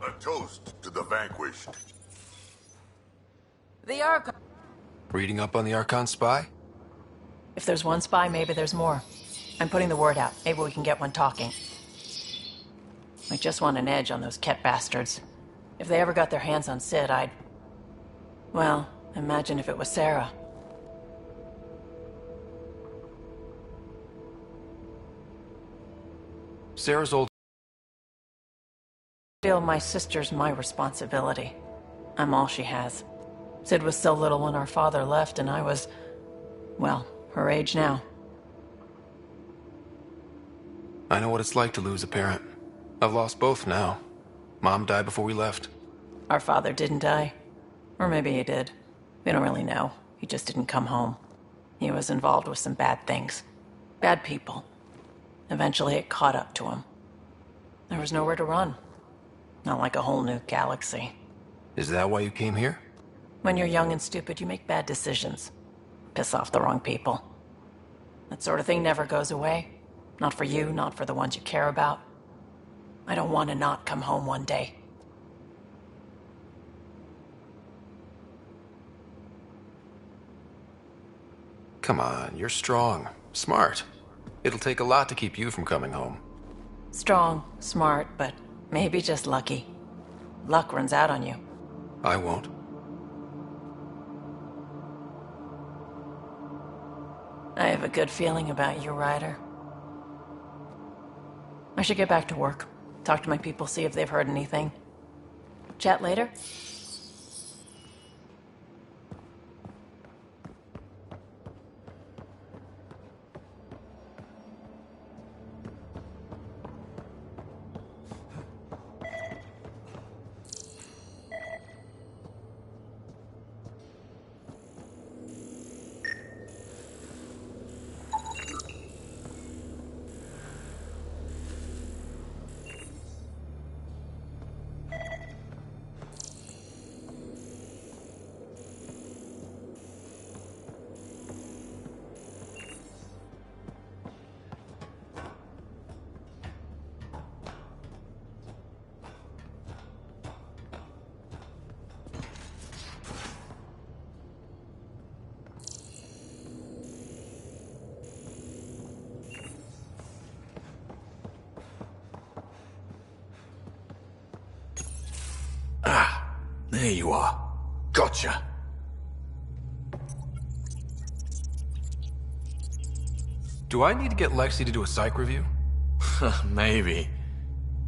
A toast to the vanquished. The Archon. Reading up on the Archon spy? If there's one spy, maybe there's more. I'm putting the word out. Maybe we can get one talking. I just want an edge on those Ket bastards. If they ever got their hands on Sid, I'd... Well, imagine if it was Sarah. Sarah's old... I feel my sister's my responsibility. I'm all she has. Sid was so little when our father left, and I was... well, her age now. I know what it's like to lose a parent. I've lost both now. Mom died before we left. Our father didn't die. Or maybe he did. We don't really know. He just didn't come home. He was involved with some bad things. Bad people. Eventually it caught up to him. There was nowhere to run. Not like a whole new galaxy. Is that why you came here? When you're young and stupid, you make bad decisions. Piss off the wrong people. That sort of thing never goes away. Not for you, not for the ones you care about. I don't want to not come home one day. Come on, you're strong. Smart. It'll take a lot to keep you from coming home. Strong, smart, but maybe just lucky. Luck runs out on you. I won't. I have a good feeling about you, Ryder. I should get back to work. Talk to my people, see if they've heard anything. Chat later? There you are. Gotcha. Do I need to get Lexi to do a psych review? Maybe.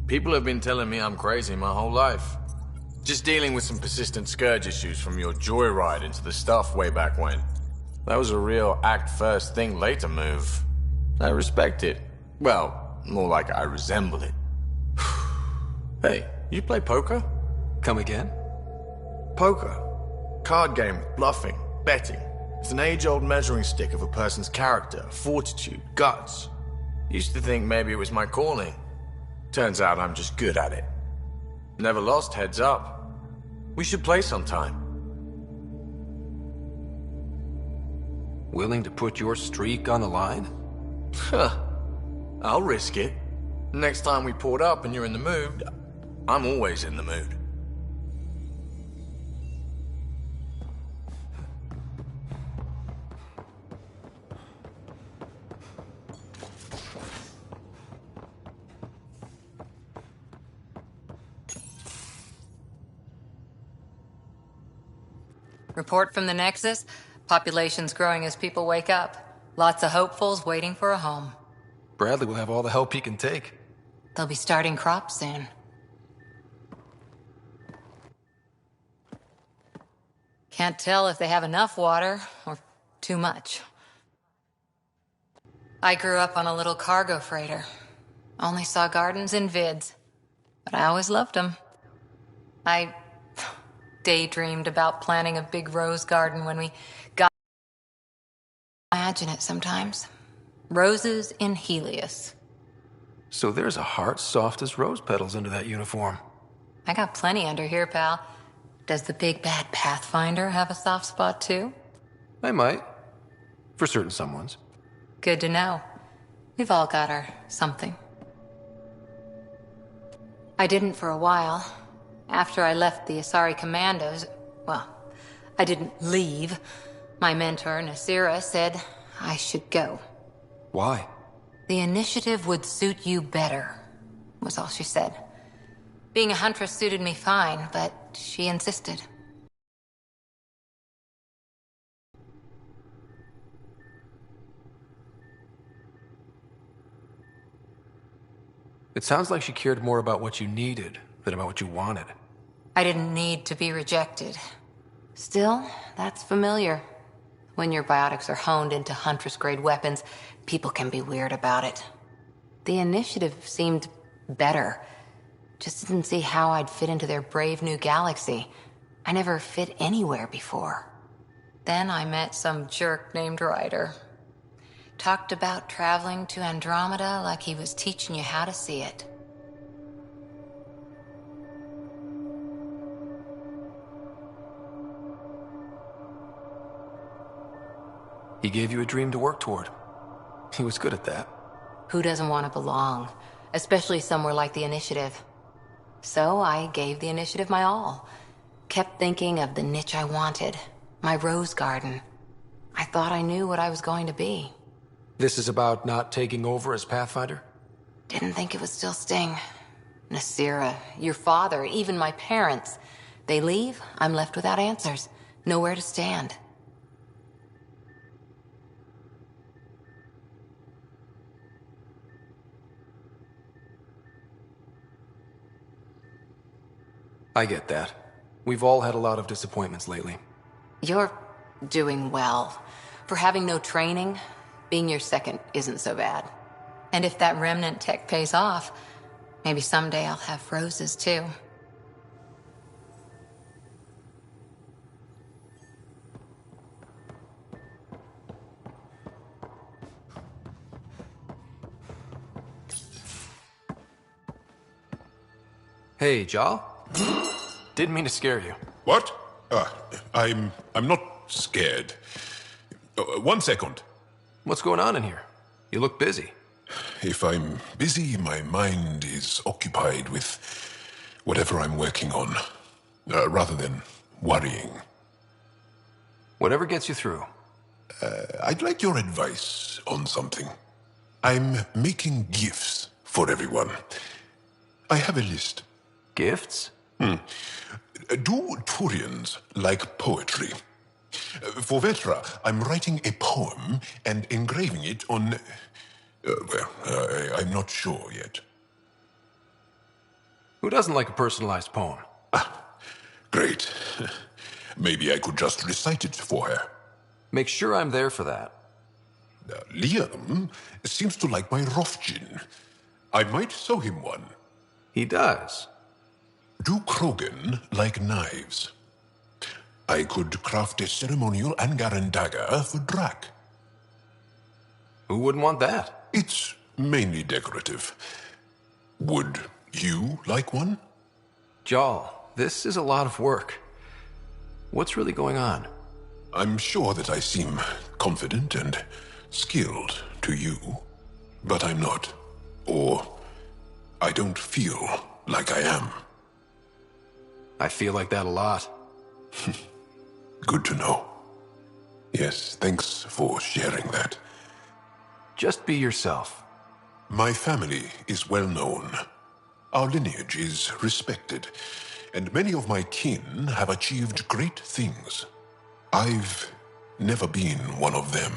People have been telling me I'm crazy my whole life. Just dealing with some persistent scourge issues from your joyride into the stuff way back when. That was a real act first, think later move. I respect it. Well, more like I resemble it. Hey, you play poker? Come again? Poker. Card game with bluffing, betting. It's an age-old measuring stick of a person's character, fortitude, guts. Used to think maybe it was my calling. Turns out I'm just good at it. Never lost, heads up. We should play sometime. Willing to put your streak on the line? Huh. I'll risk it. Next time we port up and you're in the mood, I'm always in the mood. Report from the Nexus. Population's growing as people wake up. Lots of hopefuls waiting for a home. Bradley will have all the help he can take. They'll be starting crops soon. Can't tell if they have enough water or too much. I grew up on a little cargo freighter. Only saw gardens in vids, but I always loved them. I daydreamed about planting a big rose garden when we got... Imagine it sometimes. Roses in Helios. So there's a heart soft as rose petals under that uniform. I got plenty under here, pal. Does the big bad Pathfinder have a soft spot too? I might. For certain someones. Good to know. We've all got our something. I didn't for a while. After I left the Asari Commandos, well, I didn't leave. My mentor, Nasira, said I should go. Why? The initiative would suit you better, was all she said. Being a huntress suited me fine, but she insisted. It sounds like she cared more about what you needed than about what you wanted. I didn't need to be rejected. Still, that's familiar. When your biotics are honed into Huntress-grade weapons, people can be weird about it. The initiative seemed better. Just didn't see how I'd fit into their brave new galaxy. I never fit anywhere before. Then I met some jerk named Ryder. Talked about traveling to Andromeda like he was teaching you how to see it. He gave you a dream to work toward. He was good at that. Who doesn't want to belong? Especially somewhere like the Initiative. So I gave the Initiative my all. Kept thinking of the niche I wanted. My rose garden. I thought I knew what I was going to be. This is about not taking over as Pathfinder? Didn't think it would still sting. Nasira, your father, even my parents. They leave, I'm left without answers. Nowhere to stand. I get that. We've all had a lot of disappointments lately. You're doing well. For having no training, being your second isn't so bad. And if that remnant tech pays off, maybe someday I'll have roses too. Hey, Jal? Didn't mean to scare you. What? I'm not scared. 1 second. What's going on in here? You look busy. If I'm busy, my mind is occupied with whatever I'm working on, rather than worrying. Whatever gets you through. I'd like your advice on something. I'm making gifts for everyone. I have a list. Gifts? Do Turians like poetry? For Vetra, I'm writing a poem and engraving it on... I'm not sure yet. Who doesn't like a personalized poem? Great. Maybe I could just recite it for her. Make sure I'm there for that. Liam seems to like my Rofjin. I might sew him one. He does. Do Krogan like knives? I could craft a ceremonial Angaran dagger for Drac. Who wouldn't want that? It's mainly decorative. Would you like one? Jal, this is a lot of work. What's really going on? I'm sure that I seem confident and skilled to you, but I'm not. Or I don't feel like I am. I feel like that a lot. Good to know. Yes, thanks for sharing that. Just be yourself. My family is well known. Our lineage is respected, and many of my kin have achieved great things. I've never been one of them.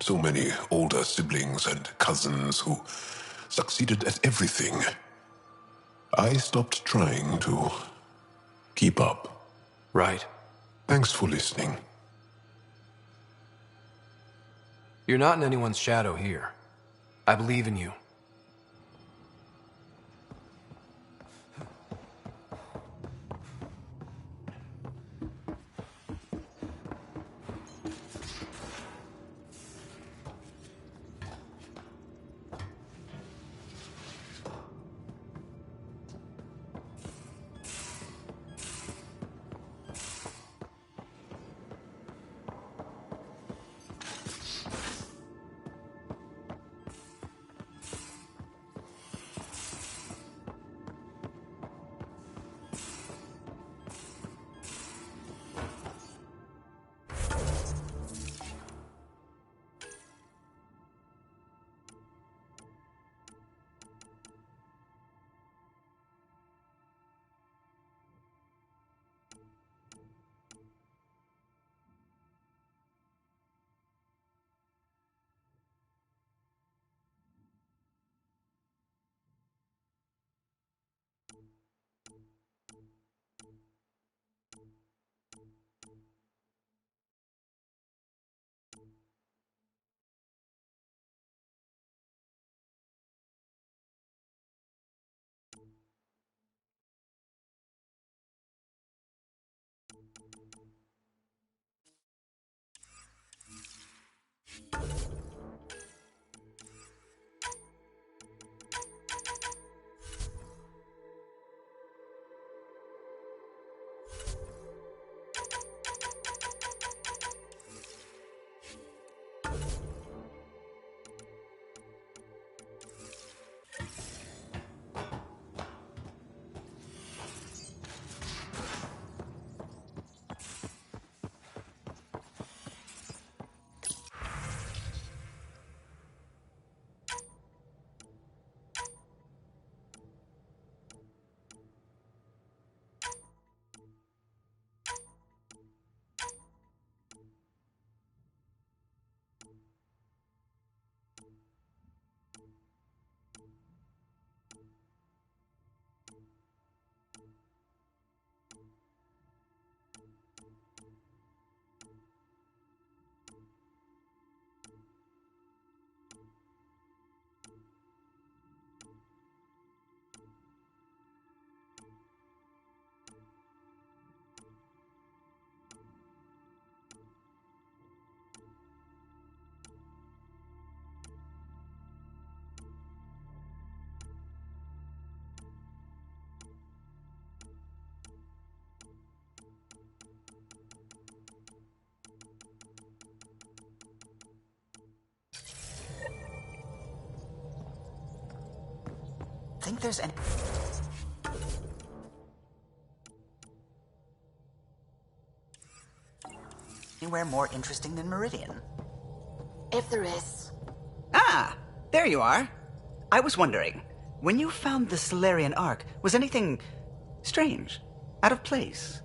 So many older siblings and cousins who succeeded at everything. I stopped trying to keep up. Right. Thanks for listening. You're not in anyone's shadow here. I believe in you. think there's any... anywhere more interesting than Meridian? If there is. Ah, there you are. I was wondering, when you found the Solarian Ark, was anything strange, out of place?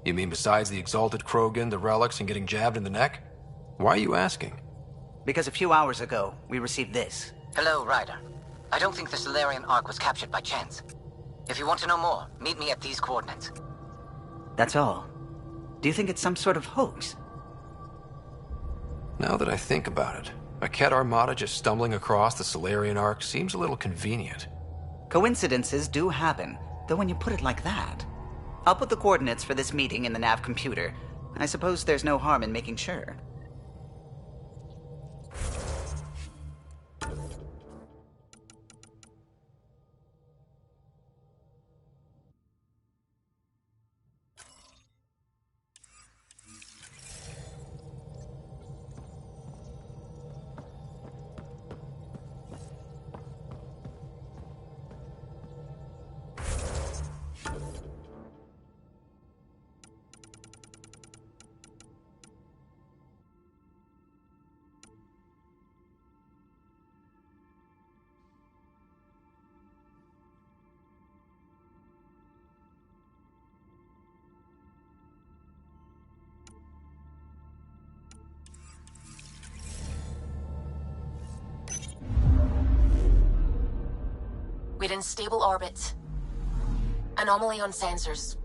You mean besides the Exalted Krogan, the relics, and getting jabbed in the neck? Why are you asking? Because a few hours ago, we received this. Hello, Ryder. I don't think the Solarian Ark was captured by chance. If you want to know more, meet me at these coordinates. That's all. Do you think it's some sort of hoax? Now that I think about it, a Kett armada just stumbling across the Solarian Ark seems a little convenient. Coincidences do happen, though when you put it like that. I'll put the coordinates for this meeting in the nav computer. I suppose there's no harm in making sure. We're in stable orbit. Anomaly on sensors.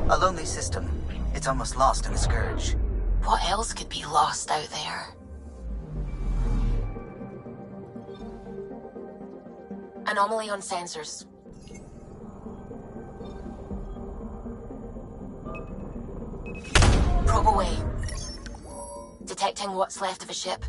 A lonely system. It's almost lost in the Scourge. What else could be lost out there? Anomaly on sensors. Probe away. Detecting what's left of a ship.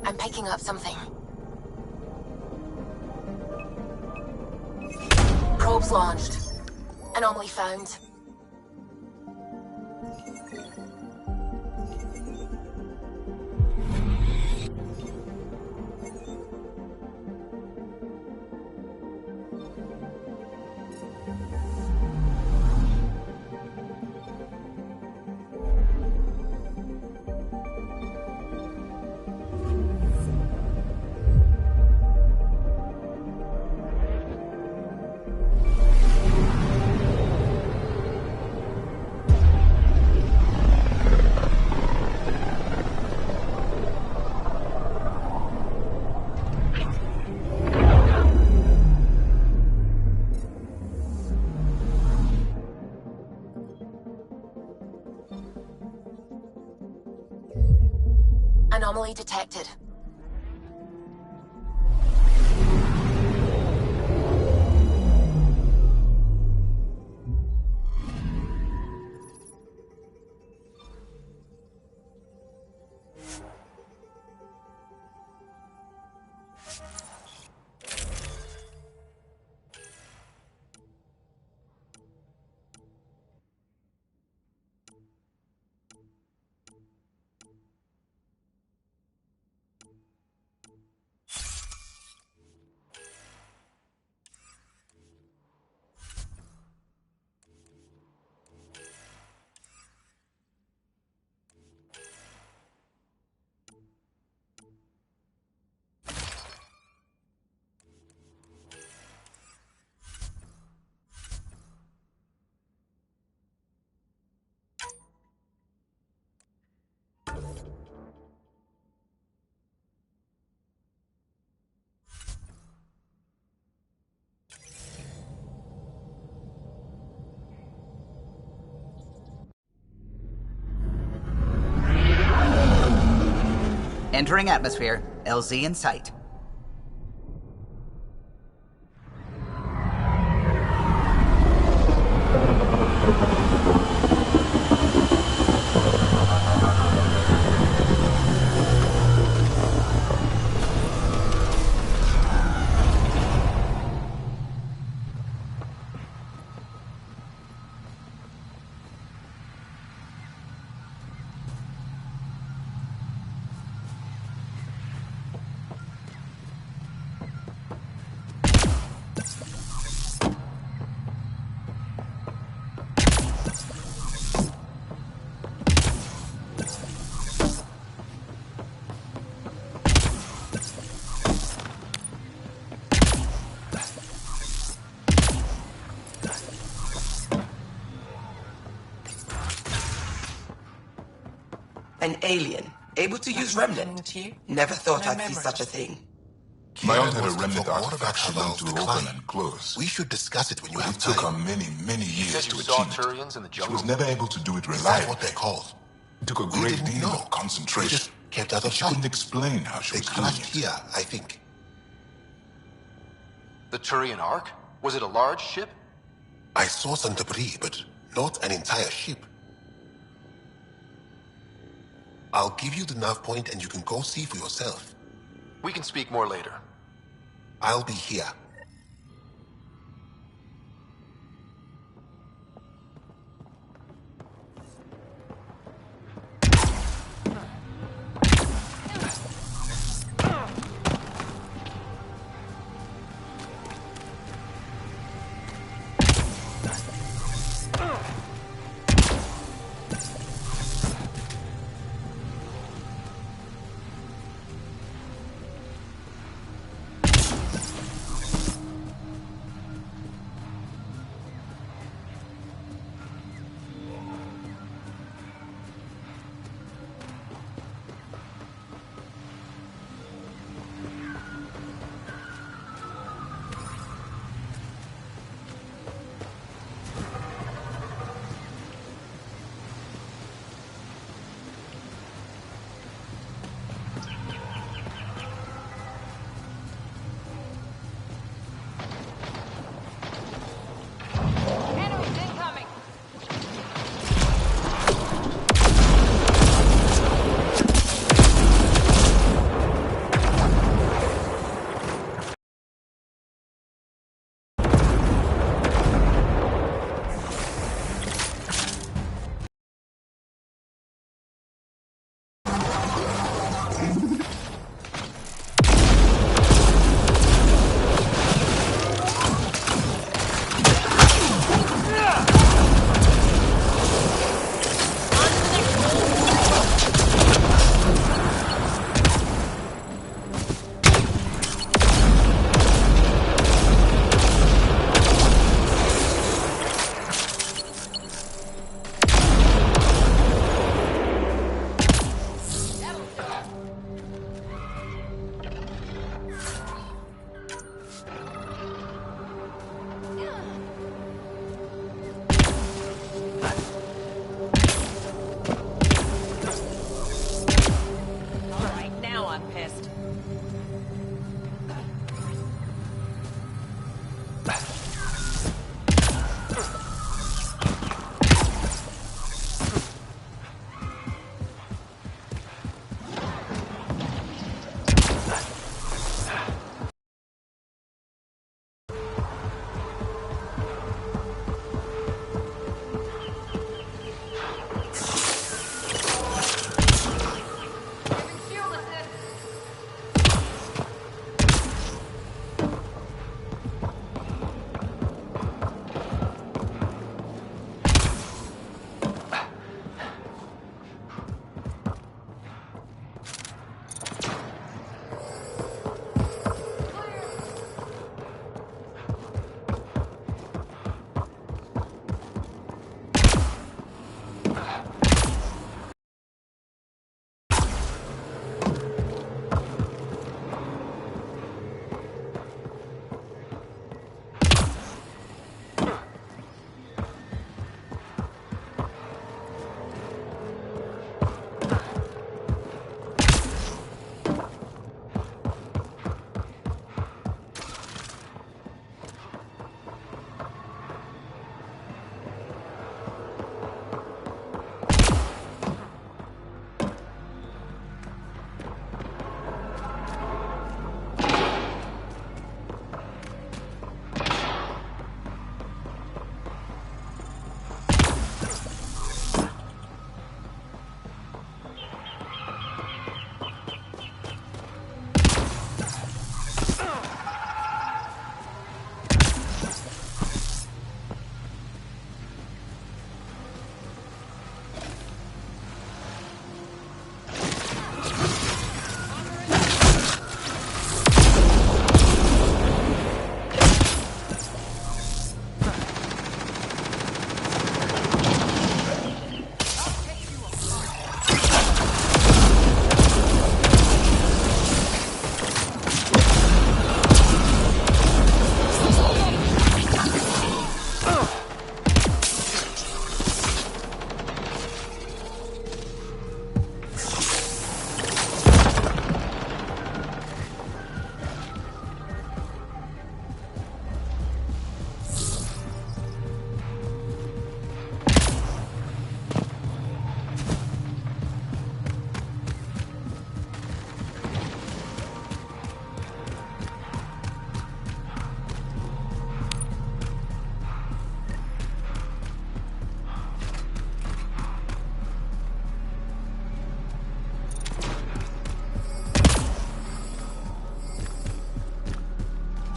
I'm picking up something. Probes launched. Anomaly found. Anomaly detected. Entering atmosphere. LZ in sight. An alien, able to use Remnant. Never thought I'd see such a thing. My aunt had a remnant artifact known to open and close. We should discuss it when you have time. It took her many, many years to achieve it. She was never able to do it reliably. Is that what they're called? It took a great deal of concentration. They just kept out of sight. She couldn't explain how she was doing it. They crashed here, I think. The Turian Ark? Was it a large ship? I saw some debris, but not an entire ship. I'll give you the nav point and you can go see for yourself. We can speak more later. I'll be here.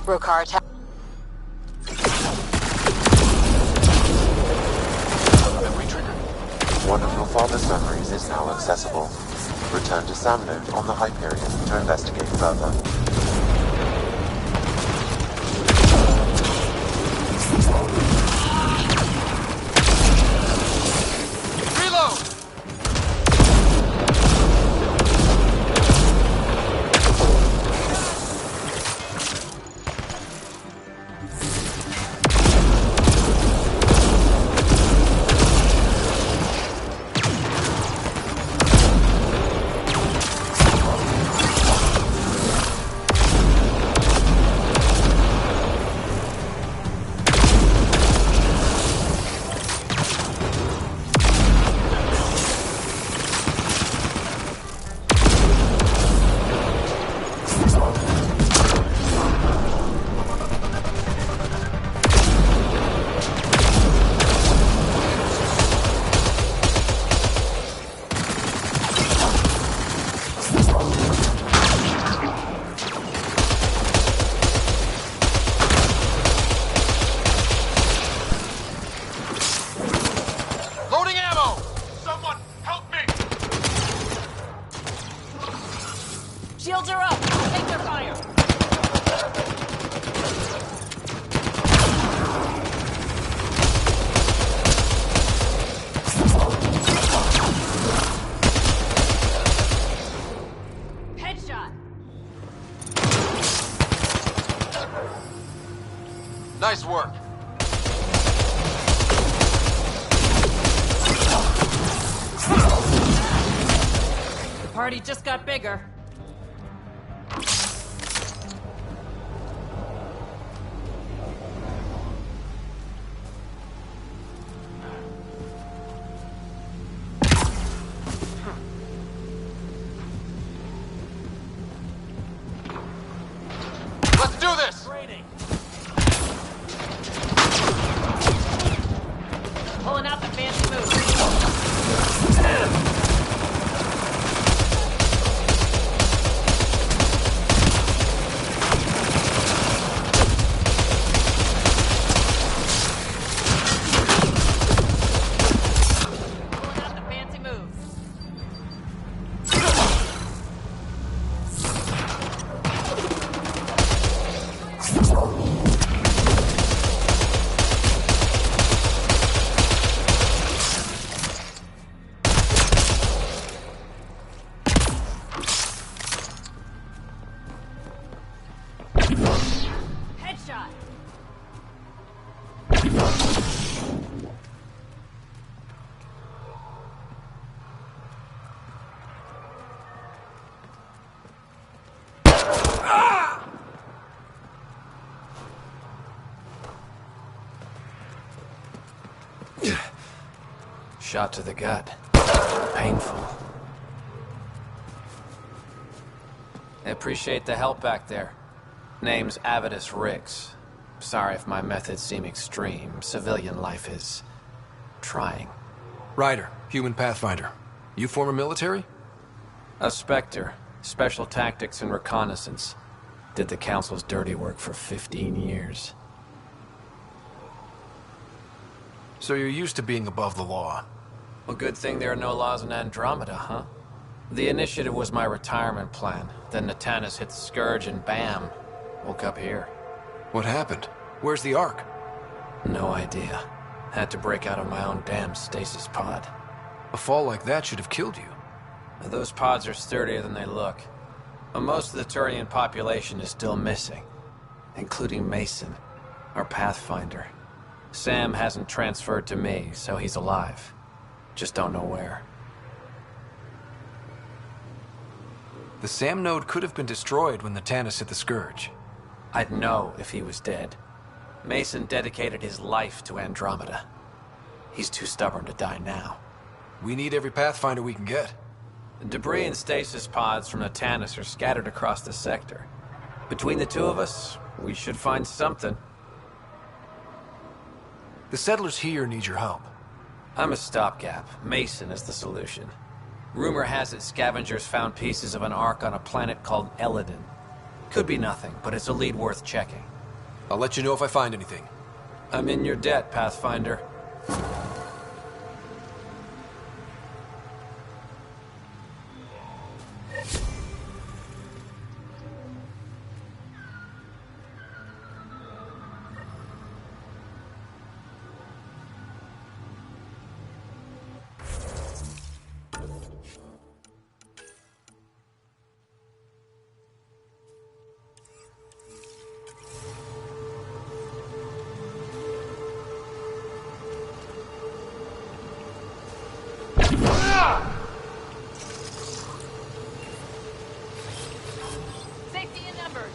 Rokar attack. Memory trigger. One of your father's memories is now accessible. Return to Samnode on the Hyperion to investigate further. Shields are up! Take their fire! Headshot! Nice work. The party just got bigger. Let's do this! Pulling out the fancy move. Headshot! Shot to the gut. Painful. I appreciate the help back there. Name's Avidus Rix. Sorry if my methods seem extreme. Civilian life is trying. Ryder, human pathfinder. You former military? A Spectre. Special tactics and reconnaissance. Did the Council's dirty work for 15 years. So you're used to being above the law. Well, good thing there are no laws in Andromeda, huh? The initiative was my retirement plan. Then Natanis hit the Scourge and bam, woke up here. What happened? Where's the Ark? No idea. Had to break out of my own damn stasis pod. A fall like that should have killed you. Those pods are sturdier than they look. But most of the Turian population is still missing, including Mason, our Pathfinder. Sam hasn't transferred to me, so he's alive. Just don't know where. The Sam node could have been destroyed when Natanis hit the Scourge. I'd know if he was dead. Mason dedicated his life to Andromeda. He's too stubborn to die now. We need every Pathfinder we can get. The debris and stasis pods from Natanis are scattered across the sector. Between the two of us, we should find something. The settlers here need your help. I'm a stopgap. Mason is the solution. Rumor has it scavengers found pieces of an Ark on a planet called Eladin. Could be nothing, but it's a lead worth checking. I'll let you know if I find anything. I'm in your debt, Pathfinder. Safety in numbers.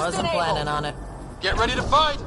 Wasn't planning on it. Get ready to fight!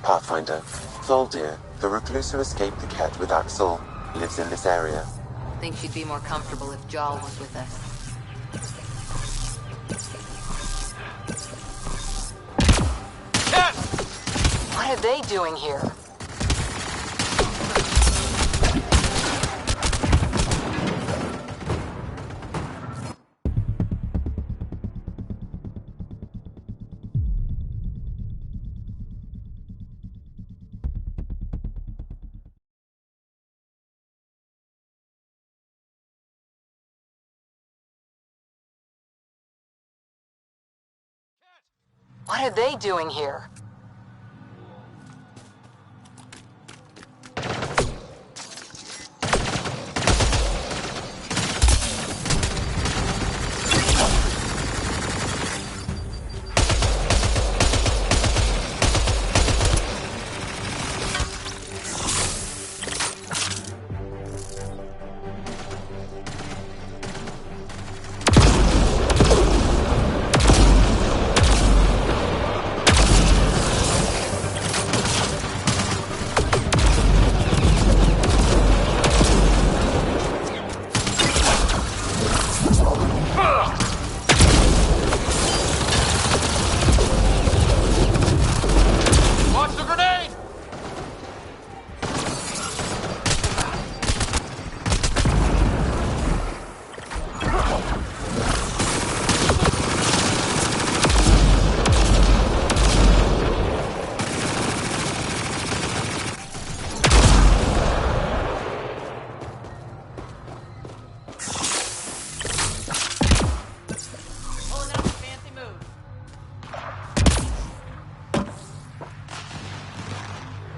Pathfinder, Zoldir, the recluse who escaped the Ket with Axel, lives in this area. Think she'd be more comfortable if Jaal was with us. Ket! What are they doing here? What are they doing here?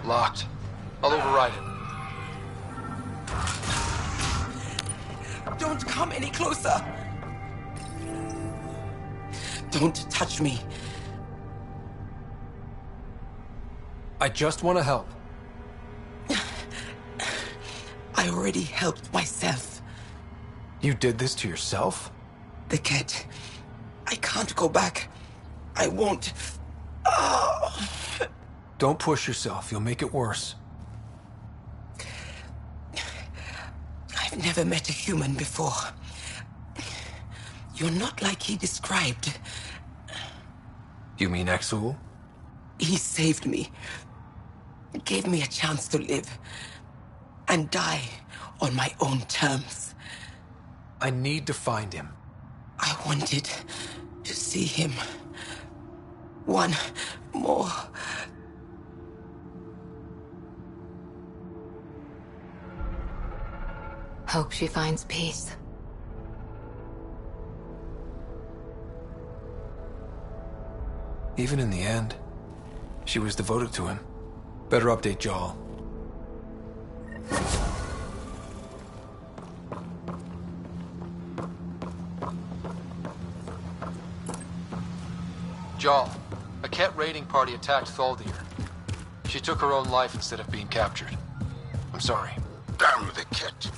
Locked. I'll override it. Don't come any closer. Don't touch me. I just want to help. I already helped myself. You did this to yourself? The cat. I can't go back. I won't. Oh. Don't push yourself. You'll make it worse. I've never met a human before. You're not like he described. You mean Exul? He saved me. Gave me a chance to live. And die on my own terms. I need to find him. I wanted to see him. One more. Hope she finds peace. Even in the end, she was devoted to him. Better update Jaal. Jaal, a Ket raiding party attacked Thaldir. She took her own life instead of being captured. I'm sorry. Damn the Ket.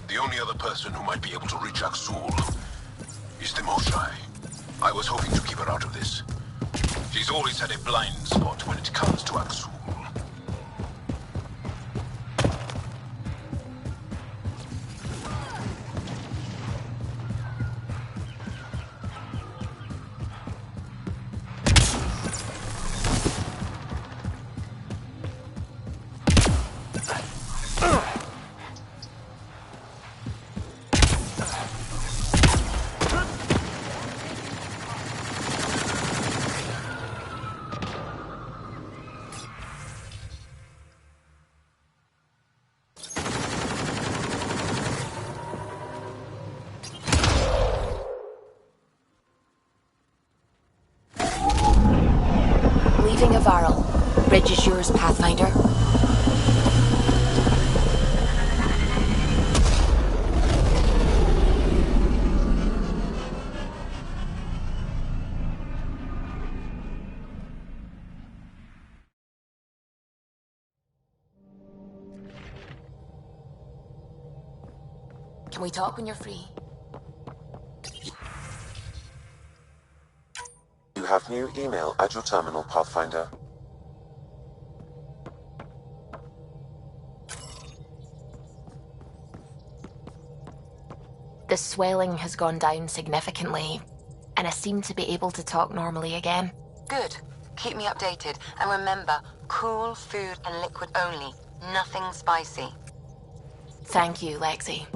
The only other person who might be able to reach Aksul is the Moshae. I was hoping to keep her out of this. She's always had a blind spot when it comes to Aksul. Varl. Bridge is yours, Pathfinder. Can we talk when you're free? You have new email at your terminal, Pathfinder. The swelling has gone down significantly, and I seem to be able to talk normally again. Good. Keep me updated. And remember, cool food and liquid only. Nothing spicy. Thank you, Lexi.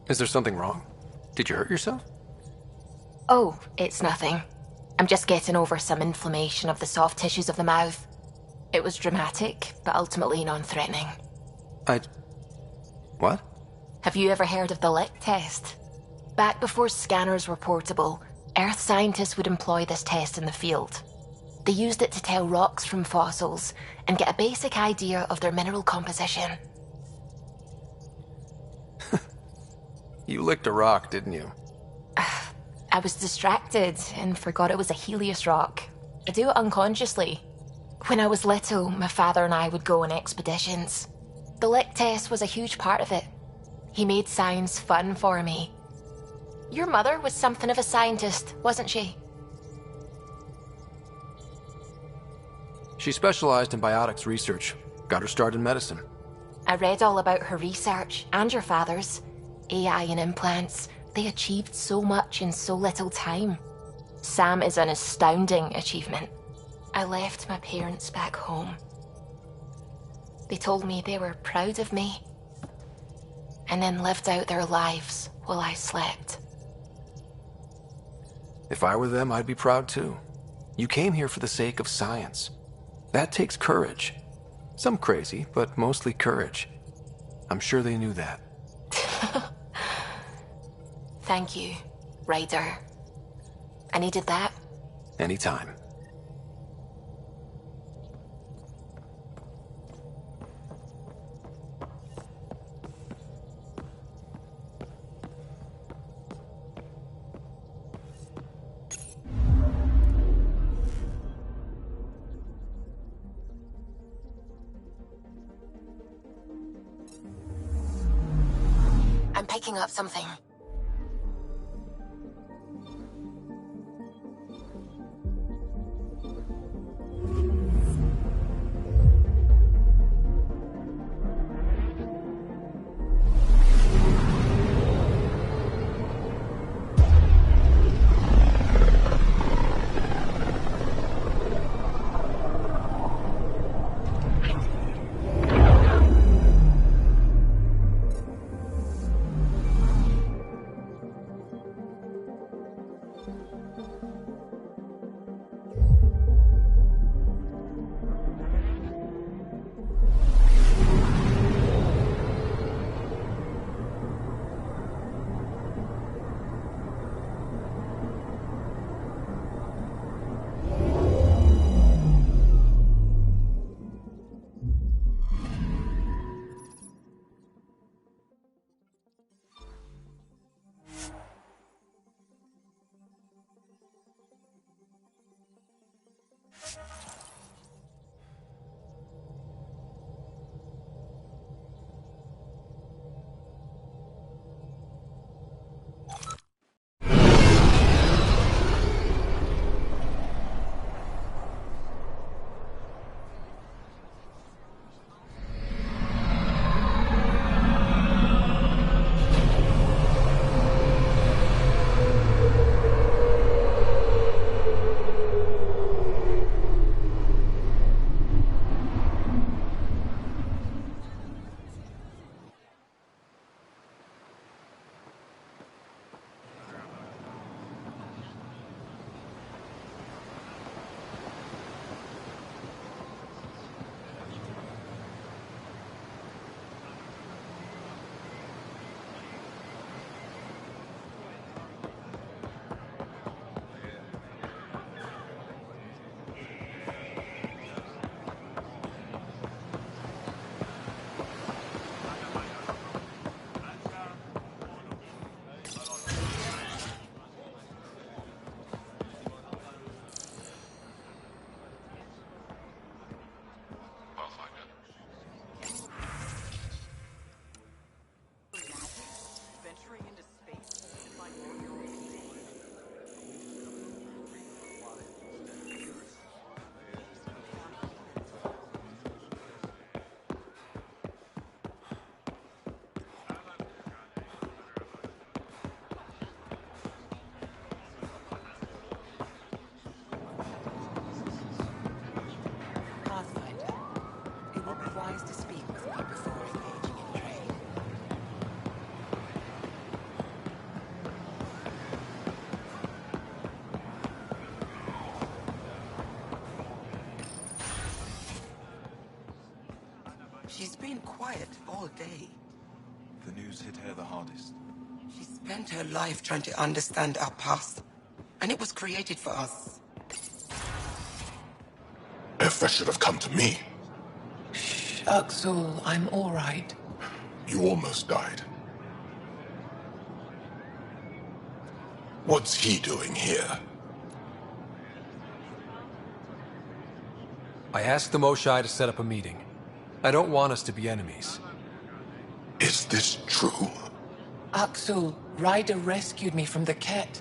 Is there something wrong? Did you hurt yourself? Oh, it's nothing. I'm just getting over some inflammation of the soft tissues of the mouth. It was dramatic, but ultimately non-threatening. What? Have you ever heard of the Lick test? Back before scanners were portable, Earth scientists would employ this test in the field. They used it to tell rocks from fossils and get a basic idea of their mineral composition. You licked a rock, didn't you? I was distracted and forgot it was a Helios rock. I do it unconsciously. When I was little, my father and I would go on expeditions. The Lick test was a huge part of it. He made science fun for me. Your mother was something of a scientist, wasn't she? She specialized in biotics research. Got her start in medicine. I read all about her research, and your father's. AI and implants, they achieved so much in so little time. Sam is an astounding achievement. I left my parents back home. They told me they were proud of me, and then lived out their lives while I slept. If I were them, I'd be proud too. You came here for the sake of science. That takes courage. Some crazy, but mostly courage. I'm sure they knew that. Thank you, Ryder. I needed that. Anytime. I'm picking up something. She's been quiet all day. the news hit her the hardest? She spent her life trying to understand our past, and it was created for us. Effa should have come to me. Shh, Uxul, I'm all right. You almost died. What's he doing here? I asked the Moshae to set up a meeting. I don't want us to be enemies. Is this true? Uxul, Ryder rescued me from the Ket.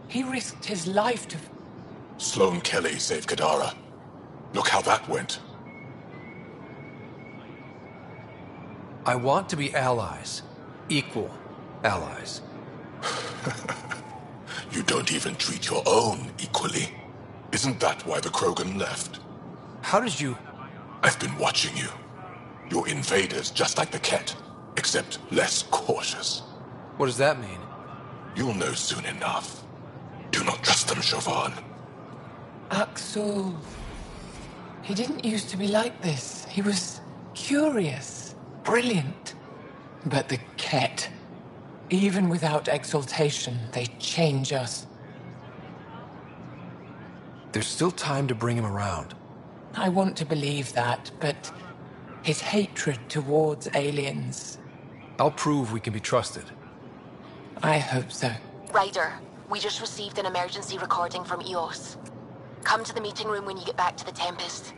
He risked his life to... Sloane Kelly saved Kadara. Look how that went. I want to be allies. Equal allies. You don't even treat your own equally. Isn't that why the Krogan left? How did you... I've been watching you. You're invaders just like the Ket, except less cautious. What does that mean? You'll know soon enough. Do not trust them, Siobhan. Uxul. He didn't used to be like this. He was curious, brilliant. But the Ket, even without exaltation, they change us. There's still time to bring him around. I want to believe that, but his hatred towards aliens... I'll prove we can be trusted. I hope so. Ryder, we just received an emergency recording from EOS. Come to the meeting room when you get back to the Tempest.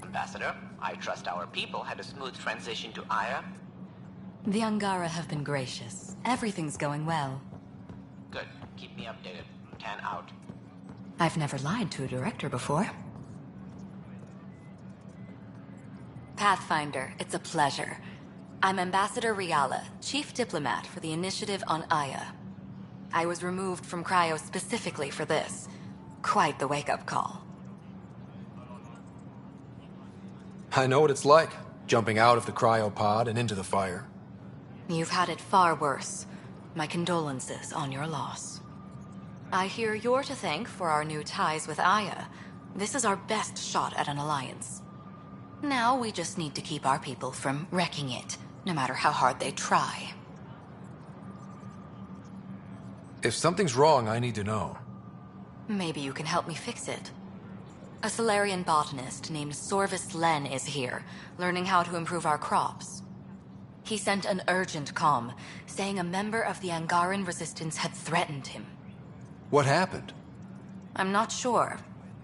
Ambassador, I trust our people had a smooth transition to Aya. The Angara have been gracious. Everything's going well. Good. Keep me updated. 10 out. I've never lied to a director before. Pathfinder, it's a pleasure. I'm Ambassador Riala, Chief Diplomat for the Initiative on Aya. I was removed from Cryo specifically for this. Quite the wake-up call. I know what it's like, jumping out of the cryopod and into the fire. You've had it far worse. My condolences on your loss. I hear you're to thank for our new ties with Aya. This is our best shot at an alliance. Now we just need to keep our people from wrecking it, no matter how hard they try. If something's wrong, I need to know. Maybe you can help me fix it. A Salarian botanist named Sorvis Len is here, learning how to improve our crops. He sent an urgent comm, saying a member of the Angaran resistance had threatened him. What happened? I'm not sure.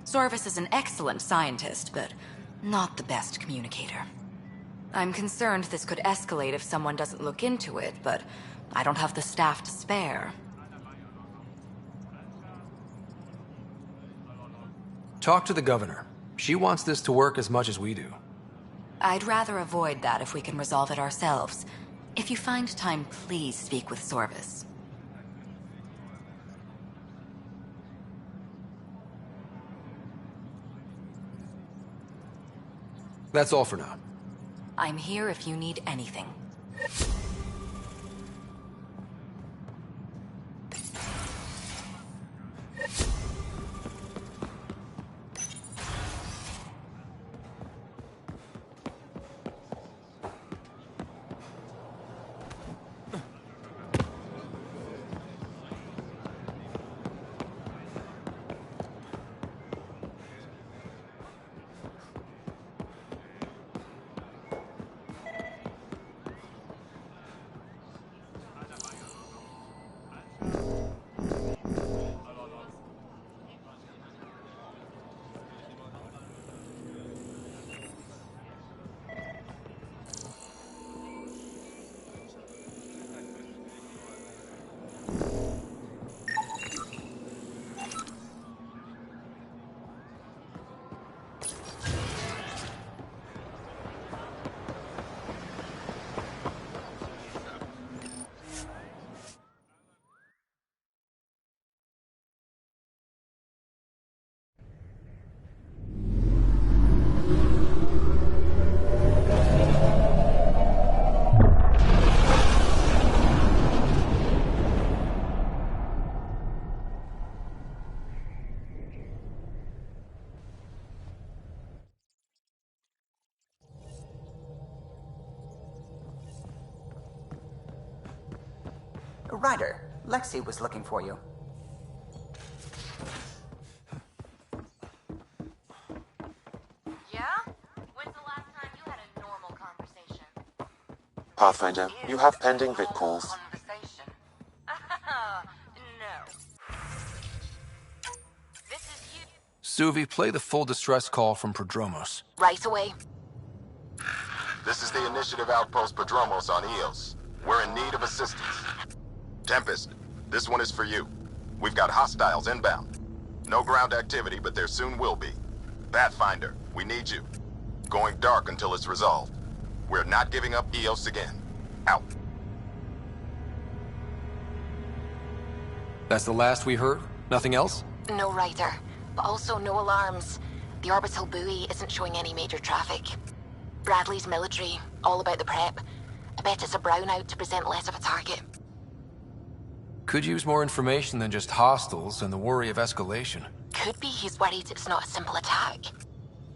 Sorvis is an excellent scientist, but not the best communicator. I'm concerned this could escalate if someone doesn't look into it, but I don't have the staff to spare. Talk to the governor. She wants this to work as much as we do. I'd rather avoid that if we can resolve it ourselves. If you find time, please speak with Sorvis. That's all for now. I'm here if you need anything. Ryder, Lexi was looking for you. Yeah? When's the last time you had a normal conversation? Pathfinder, you have pending vid calls. No. This is you. Suvi, play the full distress call from Prodromos. Right away. This is the Initiative Outpost Prodromos on Eos. We're in need of assistance. Tempest, this one is for you. We've got hostiles inbound. No ground activity, but there soon will be. Pathfinder, we need you. Going dark until it's resolved. We're not giving up Eos again. Out. That's the last we heard? Nothing else? No Ryder, but also no alarms. The orbital buoy isn't showing any major traffic. Bradley's military, all about the prep. I bet it's a brownout to present less of a target. Could use more information than just hostiles and the worry of escalation. Could be he's worried it's not a simple attack.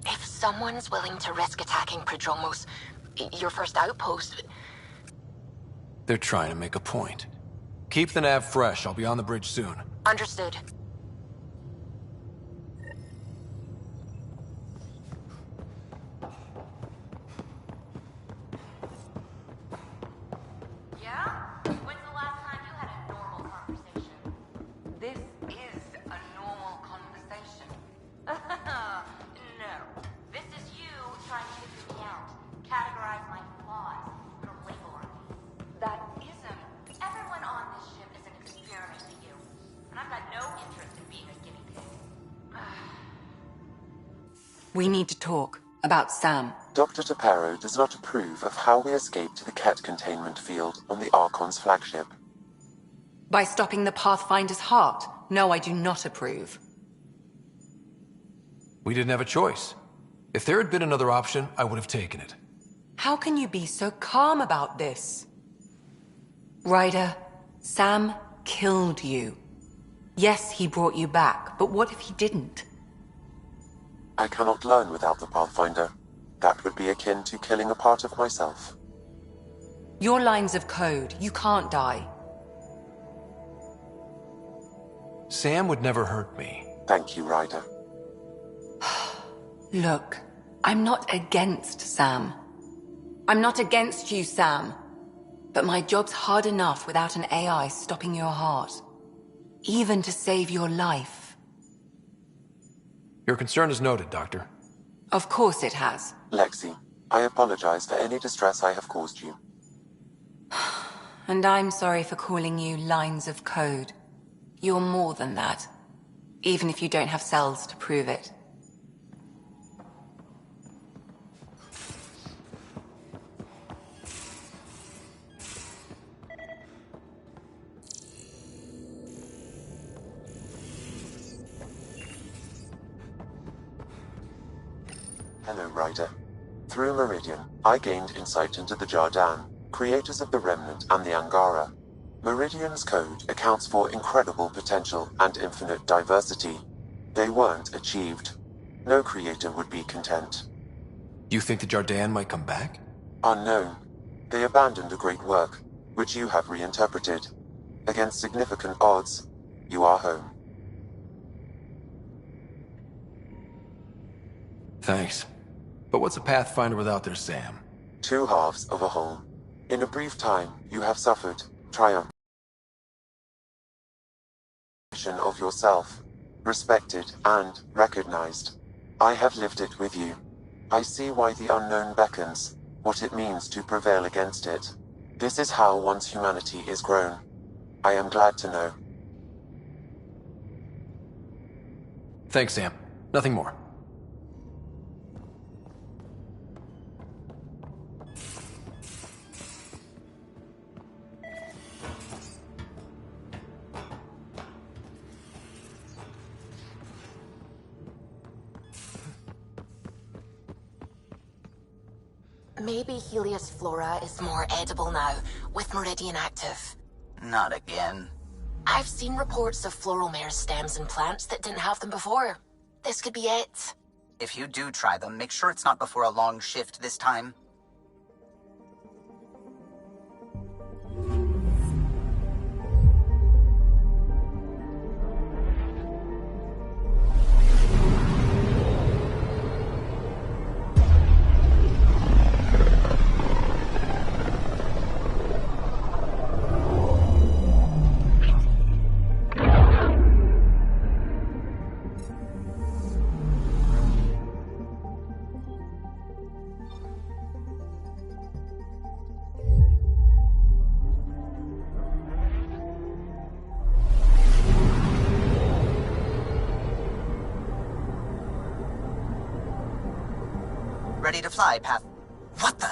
If someone's willing to risk attacking Prodromos, your first outpost... They're trying to make a point. Keep the nav fresh. I'll be on the bridge soon. Understood. We need to talk about Sam. Dr. Taparo does not approve of how we escaped the Ket containment field on the Archon's flagship. By stopping the Pathfinder's heart? No, I do not approve. We didn't have a choice. If there had been another option, I would have taken it. How can you be so calm about this? Ryder, Sam killed you. Yes, he brought you back, but what if he didn't? I cannot learn without the Pathfinder. That would be akin to killing a part of myself. Your lines of code, you can't die. Sam would never hurt me. Thank you, Ryder. Look, I'm not against Sam. I'm not against you, Sam. But my job's hard enough without an AI stopping your heart. Even to save your life. Your concern is noted, Doctor. Of course it has. Lexi, I apologize for any distress I have caused you. And I'm sorry for calling you lines of code. You're more than that. Even if you don't have cells to prove it. Hello, Ryder. Through Meridian, I gained insight into the Jardan, creators of the Remnant and the Angara. Meridian's code accounts for incredible potential and infinite diversity. They weren't achieved. No creator would be content. You think the Jardan might come back? Unknown. They abandoned a great work, which you have reinterpreted. Against significant odds, you are home. Thanks. But what's a Pathfinder without their Sam? Two halves of a whole. In a brief time, you have suffered triumph of yourself, respected and recognized. I have lived it with you. I see why the unknown beckons, what it means to prevail against it. This is how one's humanity is grown. I am glad to know. Thanks, Sam. Nothing more. Maybe Helios flora is more edible now, with Meridian active. Not again. I've seen reports of floral mare stems and plants that didn't have them before. This could be it. If you do try them, make sure it's not before a long shift this time. Ready to fly, Path. What the?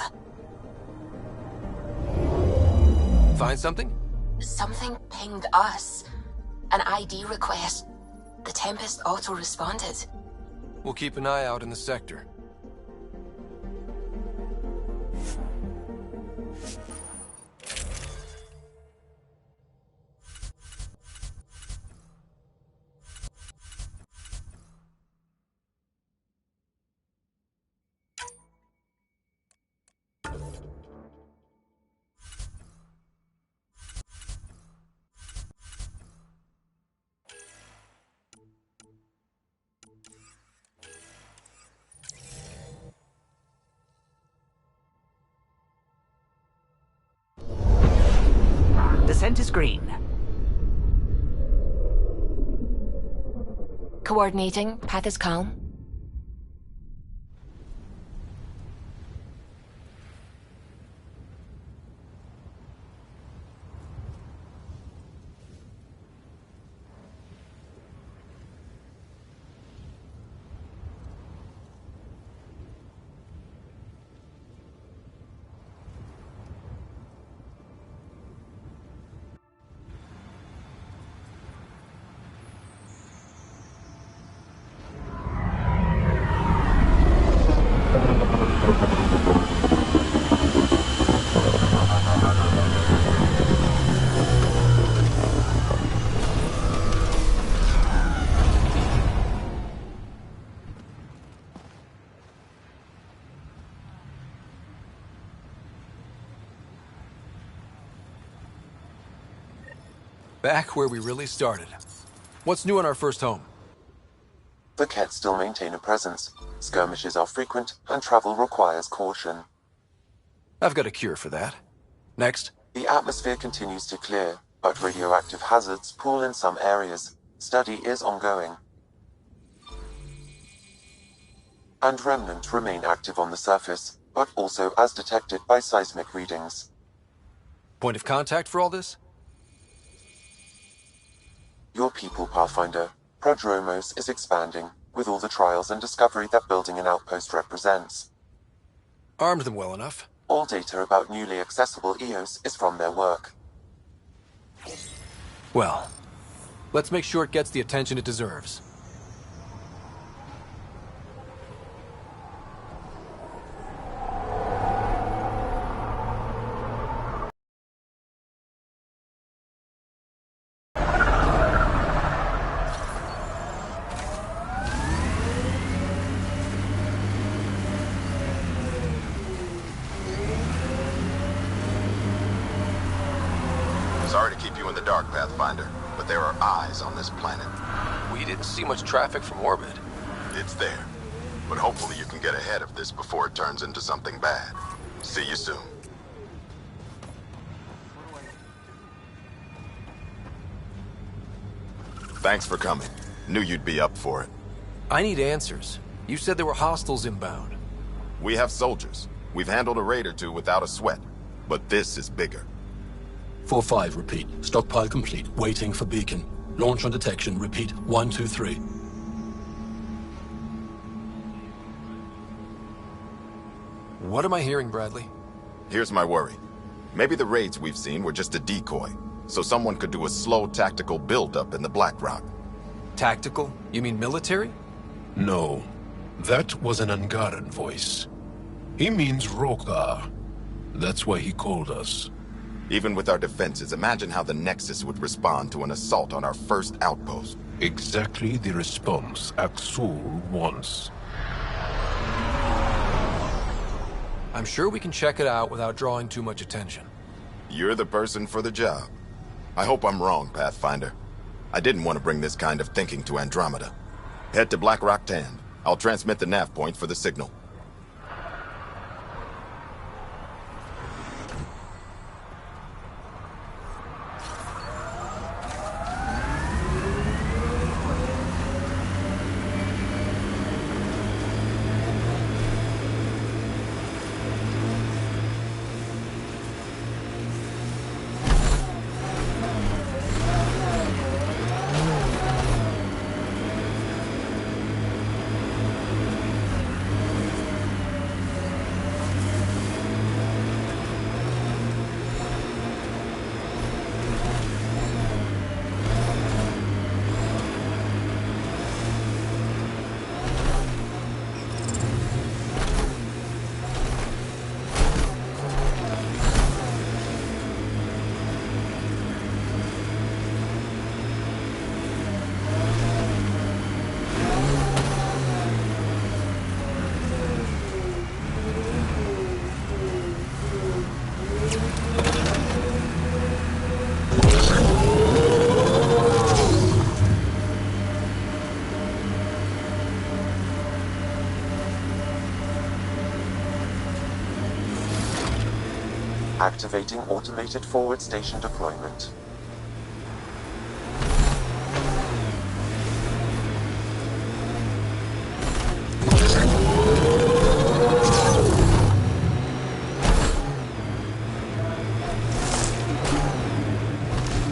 Find something? Something pinged us. An ID request. The Tempest auto-responded. We'll keep an eye out in the sector. Descent is green. Coordinating. Path is calm. Back where we really started. What's new on our first home? The Kett still maintain a presence. Skirmishes are frequent, and travel requires caution. I've got a cure for that. Next. The atmosphere continues to clear, but radioactive hazards pool in some areas. Study is ongoing. And Remnant remain active on the surface, but also as detected by seismic readings. Point of contact for all this? Your people, Pathfinder. Prodromos is expanding, with all the trials and discovery that building an outpost represents. Armed them well enough. All data about newly accessible EOS is from their work. Well, let's make sure it gets the attention it deserves. Sorry to keep you in the dark, Pathfinder, but there are eyes on this planet. We didn't see much traffic from orbit. It's there. But hopefully you can get ahead of this before it turns into something bad. See you soon. Thanks for coming. Knew you'd be up for it. I need answers. You said there were hostiles inbound. We have soldiers. We've handled a raid or two without a sweat. But this is bigger. 4-5, repeat. Stockpile complete. Waiting for beacon. Launch on detection. Repeat. 1, 2, 3. What am I hearing, Bradley? Here's my worry. Maybe the raids we've seen were just a decoy, so someone could do a slow tactical build-up in the Black Rock. Tactical? You mean military? No. That was an Angaran voice. He means Rokar. That's why he called us. Even with our defenses, imagine how the Nexus would respond to an assault on our first outpost. Exactly the response Aksul wants. I'm sure we can check it out without drawing too much attention. You're the person for the job. I hope I'm wrong, Pathfinder. I didn't want to bring this kind of thinking to Andromeda. Head to Black Rock Tand. I'll transmit the nav point for the signal. Activating automated forward station deployment.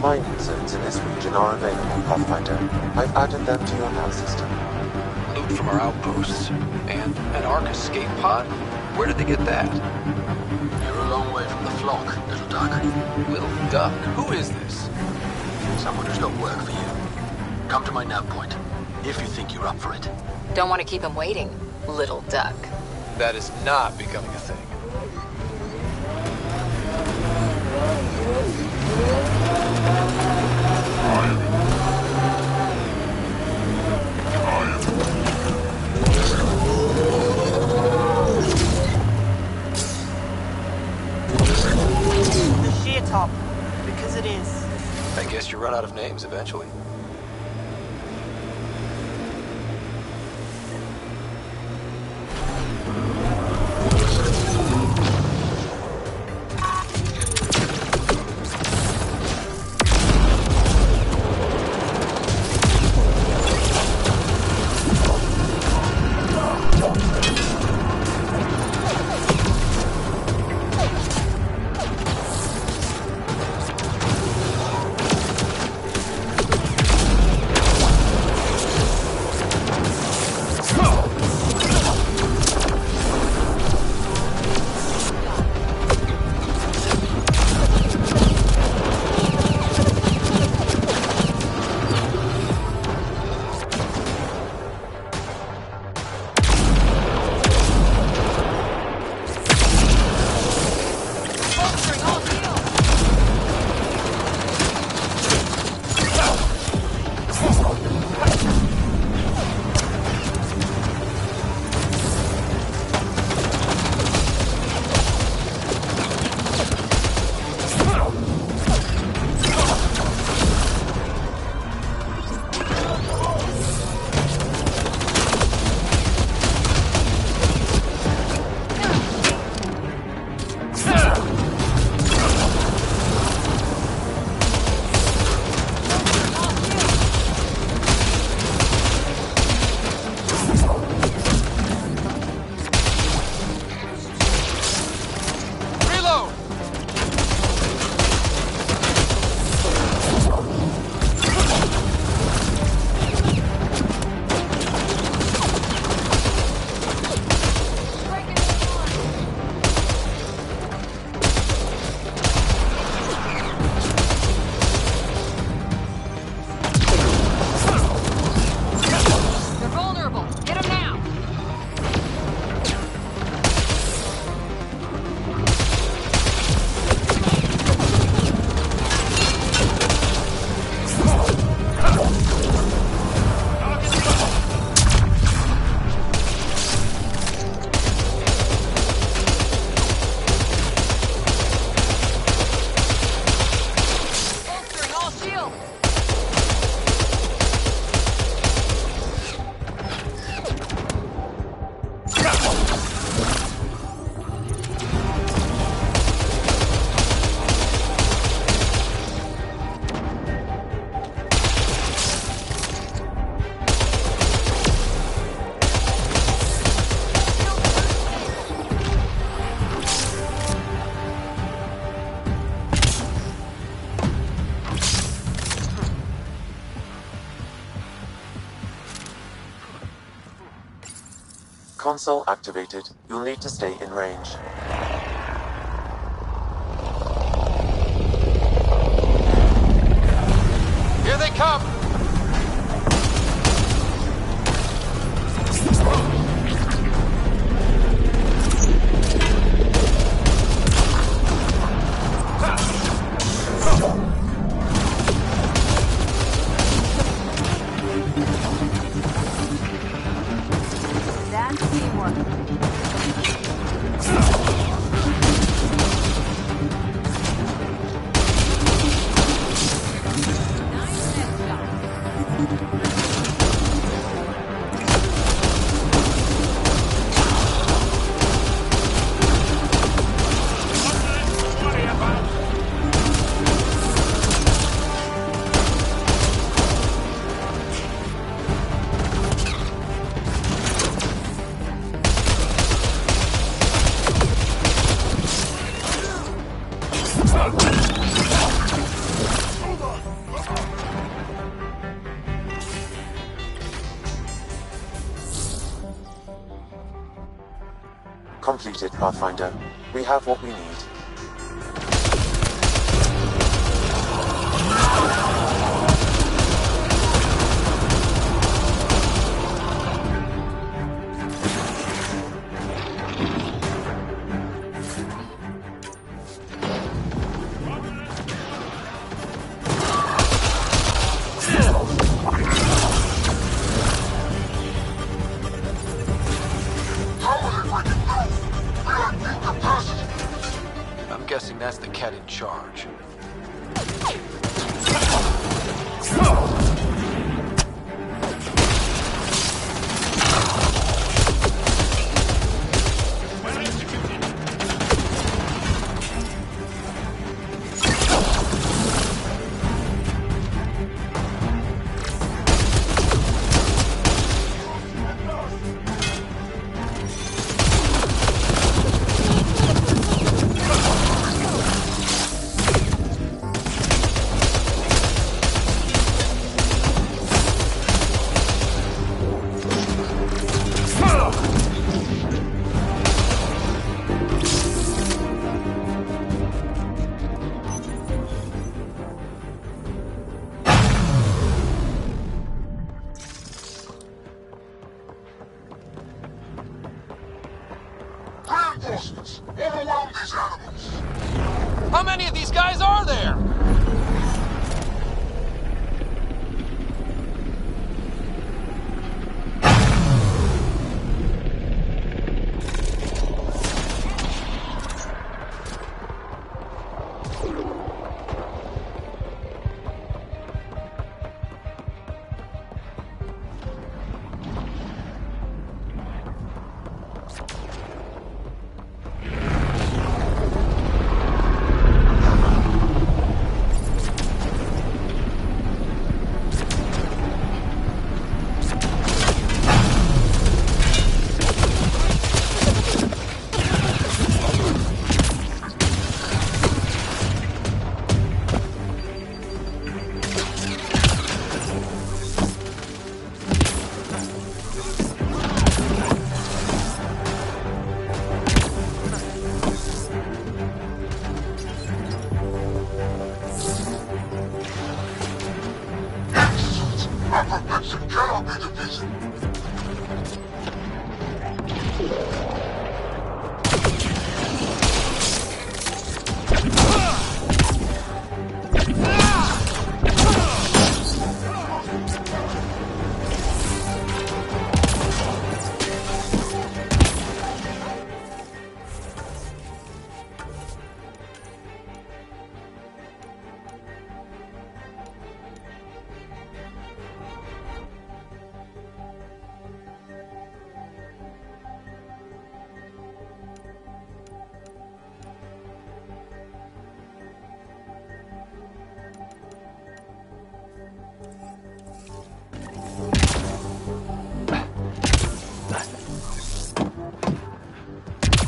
Mining zones in this region are available, Pathfinder. I've added them to your nav system. Loot from our outposts. And an Ark escape pod? Where did they get that? You're a long way from the flock, Little Duck. Little Duck? Who is this? Someone who's got work for you. Come to my nav point, if you think you're up for it. Don't want to keep him waiting, Little Duck. That is not becoming a thing. The sheer top, because it is. I guess you run out of names eventually. Console activated. You'll need to stay in range. Here they come! Completed, Pathfinder. We have what we need. I'm guessing that's the cat in charge. Reinforcements! Overwhelm these animals! How many of these guys are there? Apprehension cannot be defeated!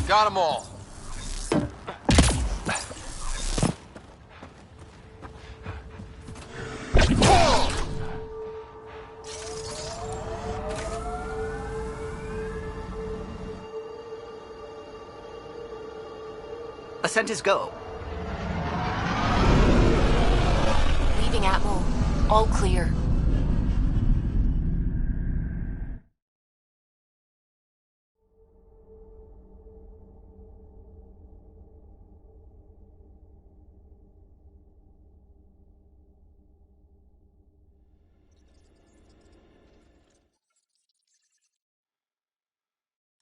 Got them all. Ascent is go. Leaving Atmo. All clear.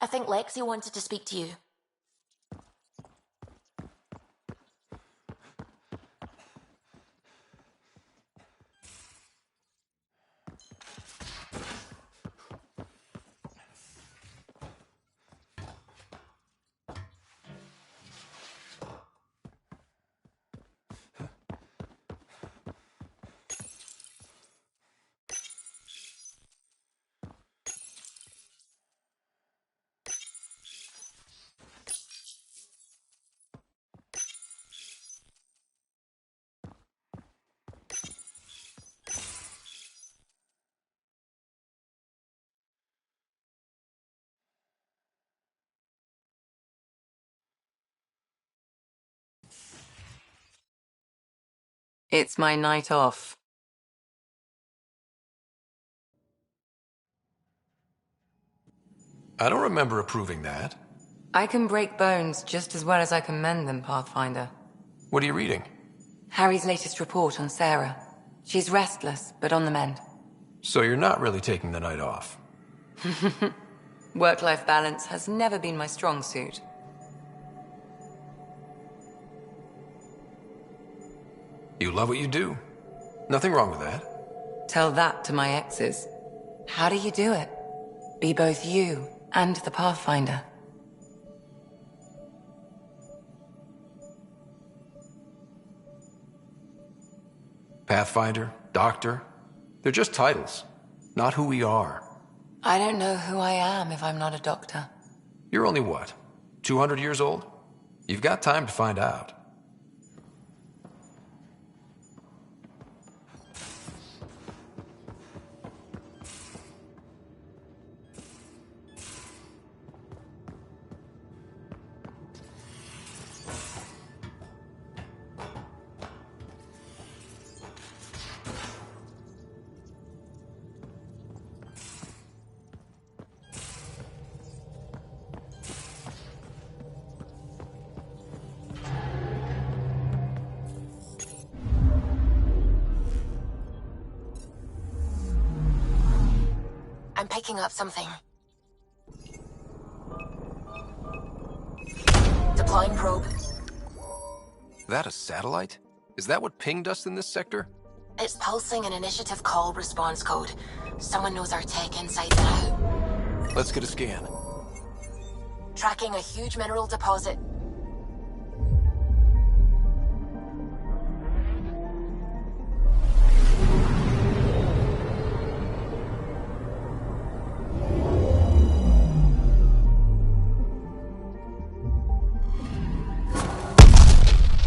I think Lexi wanted to speak to you. It's my night off. I don't remember approving that. I can break bones just as well as I can mend them, Pathfinder. What are you reading? Harry's latest report on Sarah. She's restless, but on the mend. So you're not really taking the night off? Work-life balance has never been my strong suit. You love what you do. Nothing wrong with that. Tell that to my exes. How do you do it? Be both you and the Pathfinder. Pathfinder, Doctor, they're just titles, not who we are. I don't know who I am if I'm not a doctor. You're only what, 200 years old? You've got time to find out. I'm picking up something. Deploying probe. That a satellite? Is that what pinged us in this sector? It's pulsing an initiative call response code. Someone knows our tech inside and out. Let's get a scan. Tracking a huge mineral deposit.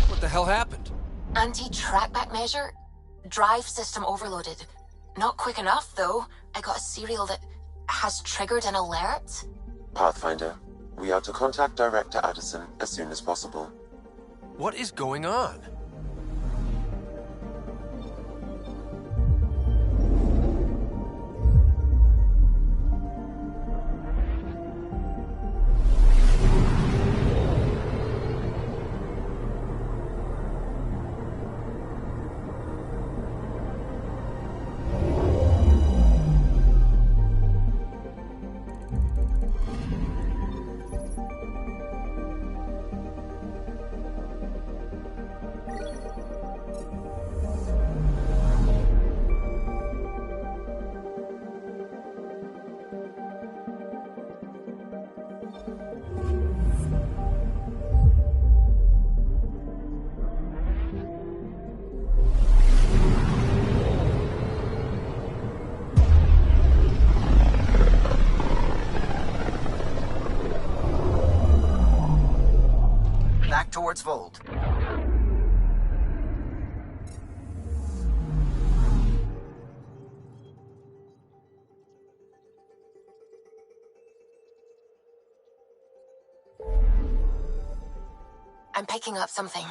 What the hell happened? Anti-trackback measure? Drive system overloaded. Not quick enough, though. I got a serial that has triggered an alert. Pathfinder, we are to contact Director Addison as soon as possible. What is going on? Back towards Vold. I'm picking up something.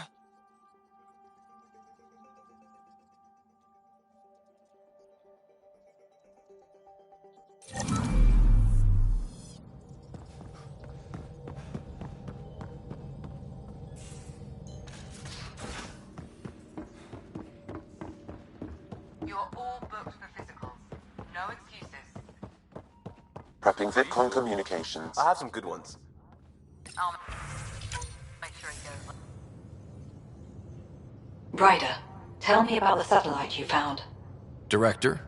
You're all booked for physicals. No excuses. Prepping VidCon communications. I have some good ones. I'll make sure it goes. Ryder, tell me about the satellite you found. Director?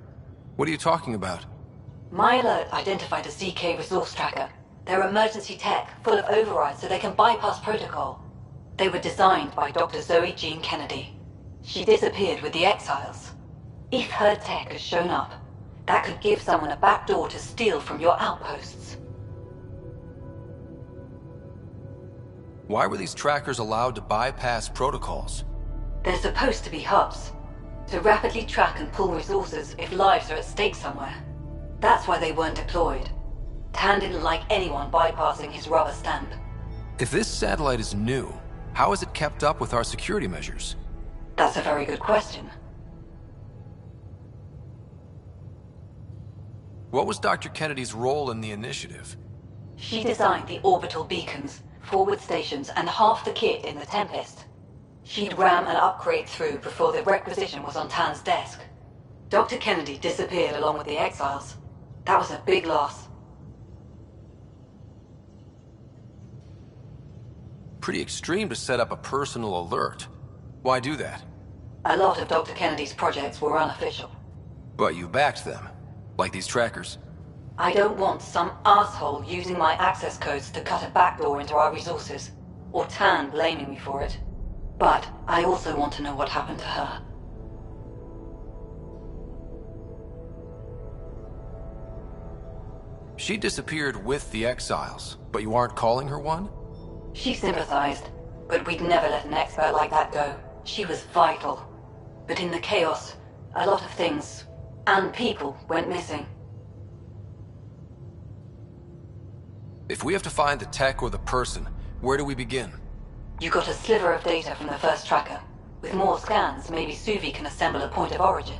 What are you talking about? My alert identified a ZK resource tracker. They're emergency tech, full of overrides so they can bypass protocol. They were designed by Dr. Zoe Jean Kennedy. She disappeared with the Exiles. If her tech has shown up, that could give someone a backdoor to steal from your outposts. Why were these trackers allowed to bypass protocols? They're supposed to be hubs, to rapidly track and pull resources if lives are at stake somewhere. That's why they weren't deployed. Tan didn't like anyone bypassing his rubber stamp. If this satellite is new, how has it kept up with our security measures? That's a very good question. What was Dr. Kennedy's role in the initiative? She designed the orbital beacons, forward stations, and half the kit in the Tempest. She'd ram an upgrade through before the requisition was on Tan's desk. Dr. Kennedy disappeared along with the exiles. That was a big loss. Pretty extreme to set up a personal alert. Why do that? A lot of Dr. Kennedy's projects were unofficial. But you backed them. Like these trackers. I don't want some asshole using my access codes to cut a backdoor into our resources, or Tan blaming me for it. But I also want to know what happened to her. She disappeared with the exiles, but you aren't calling her one? She sympathized, but we'd never let an expert like that go. She was vital. But in the chaos, a lot of things, and people, went missing. If we have to find the tech or the person, where do we begin? You got a sliver of data from the first tracker. With more scans, maybe Suvi can assemble a point of origin.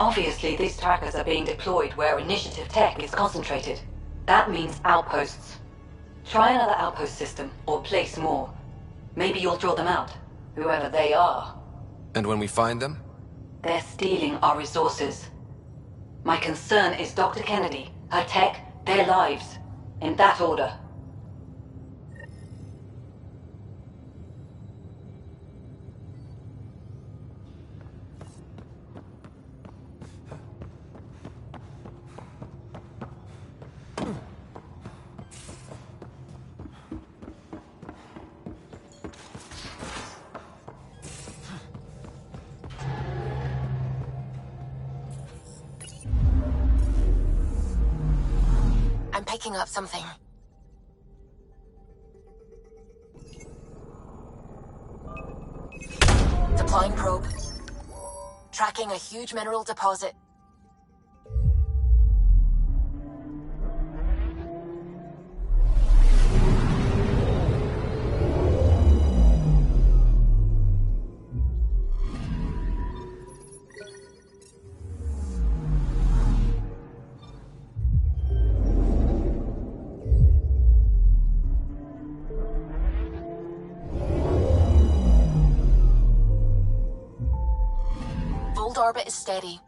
Obviously, these trackers are being deployed where initiative tech is concentrated. That means outposts. Try another outpost system, or place more. Maybe you'll draw them out, whoever they are. And when we find them? They're stealing our resources. My concern is Dr. Kennedy, her tech, their lives. In that order. I'm picking up something. Deploying probe. Tracking a huge mineral deposit. Orbit is steady.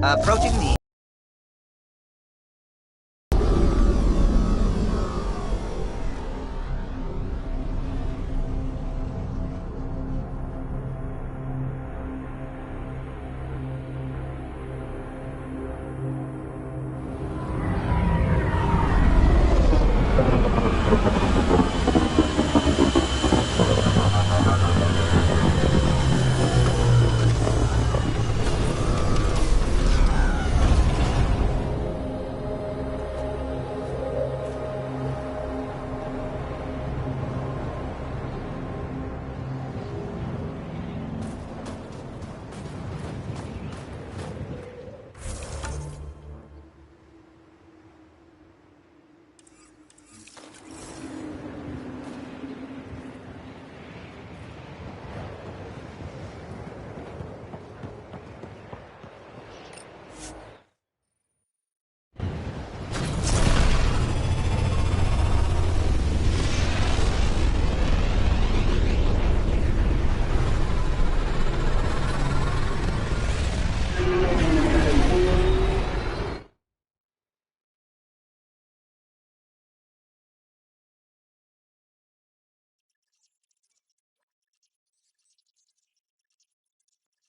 Approaching me.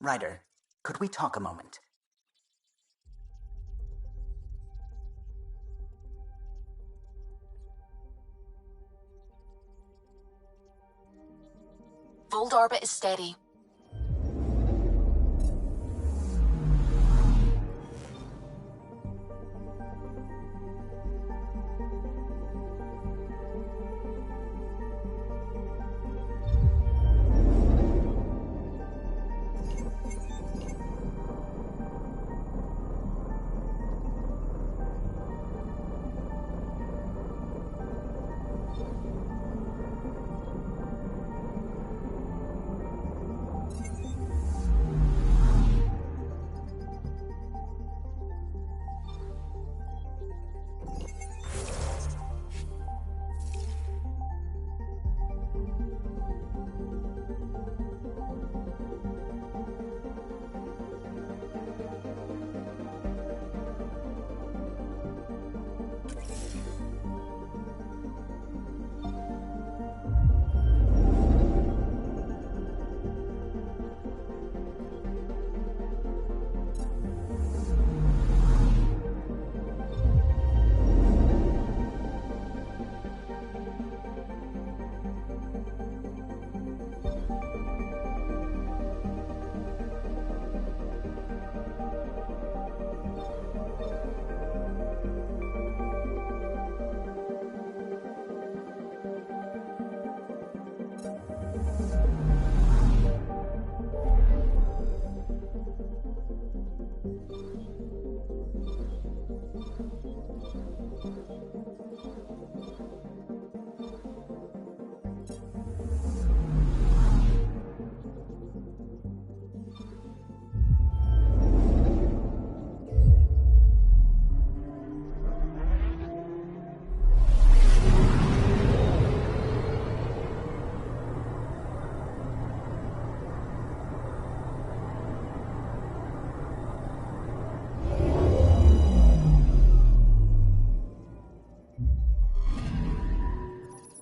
Ryder, could we talk a moment? Fold orbit is steady.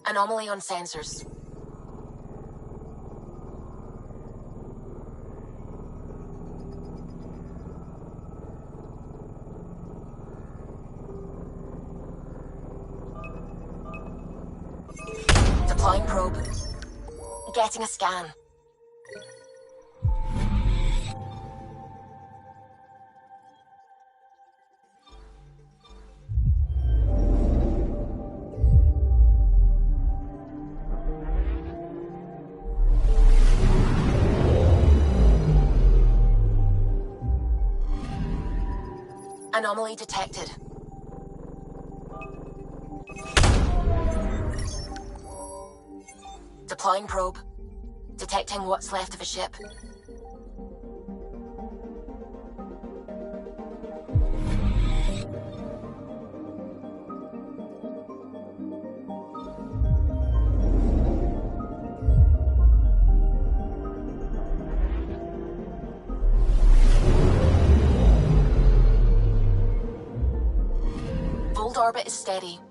Anomaly on sensors. Deploying probe. Getting a scan. Anomaly detected. Deploying probe. Detecting what's left of a ship. orbit is steady.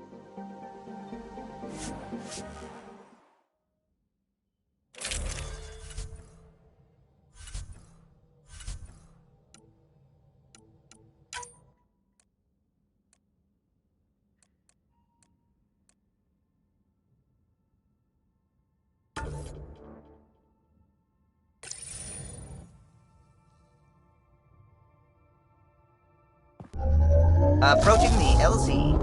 Approaching the LZ.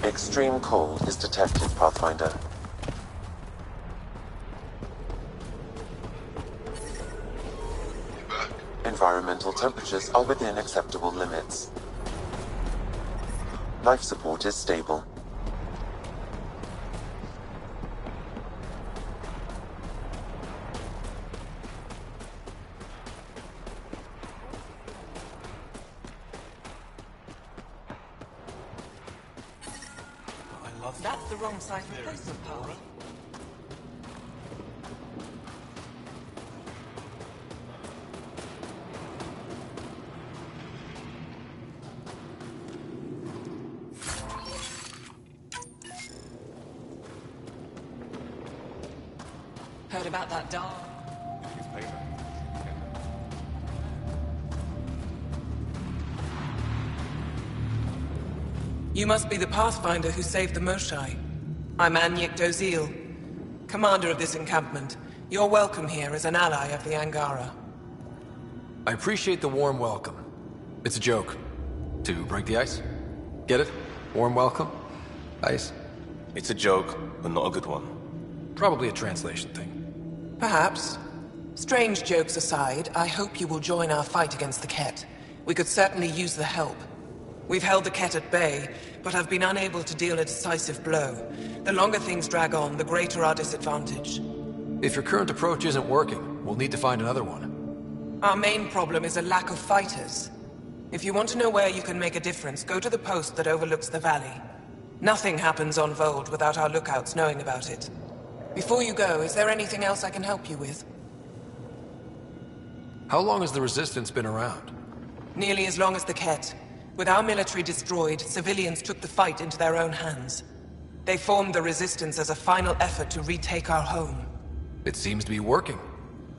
Extreme cold is detected, Pathfinder. Environmental temperatures are within acceptable limits. Life support is stable. That's the wrong side of the postal pole. Heard about that dog? You must be the Pathfinder who saved the Moshae. I'm Anyek Dozil, commander of this encampment. You're welcome here as an ally of the Angara. I appreciate the warm welcome. It's a joke. To break the ice? Get it? Warm welcome? Ice? It's a joke, but not a good one. Probably a translation thing. Perhaps. Strange jokes aside, I hope you will join our fight against the Kett. We could certainly use the help. We've held the Kett at bay, but have been unable to deal a decisive blow. The longer things drag on, the greater our disadvantage. If your current approach isn't working, we'll need to find another one. Our main problem is a lack of fighters. If you want to know where you can make a difference, go to the post that overlooks the valley. Nothing happens on Voeld without our lookouts knowing about it. Before you go, is there anything else I can help you with? How long has the Resistance been around? Nearly as long as the Kett. With our military destroyed, civilians took the fight into their own hands. They formed the Resistance as a final effort to retake our home. It seems to be working.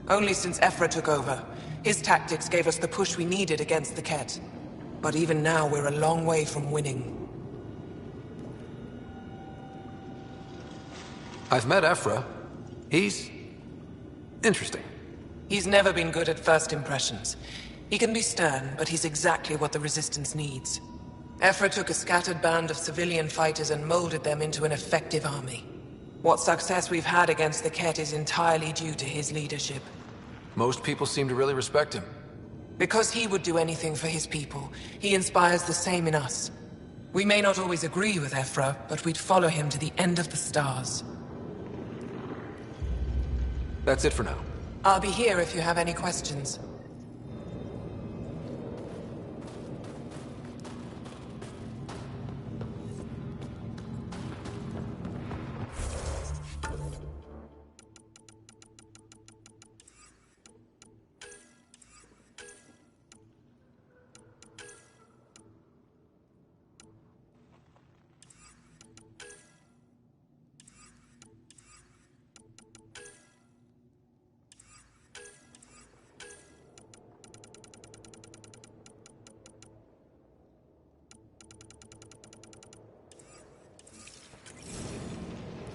Only since Ephra took over. His tactics gave us the push we needed against the Kett. But even now, we're a long way from winning. I've met Ephra. He's interesting. He's never been good at first impressions. He can be stern, but he's exactly what the Resistance needs. Ephra took a scattered band of civilian fighters and molded them into an effective army. What success we've had against the Kett is entirely due to his leadership. Most people seem to really respect him. Because he would do anything for his people, he inspires the same in us. We may not always agree with Ephra, but we'd follow him to the end of the stars. That's it for now. I'll be here if you have any questions.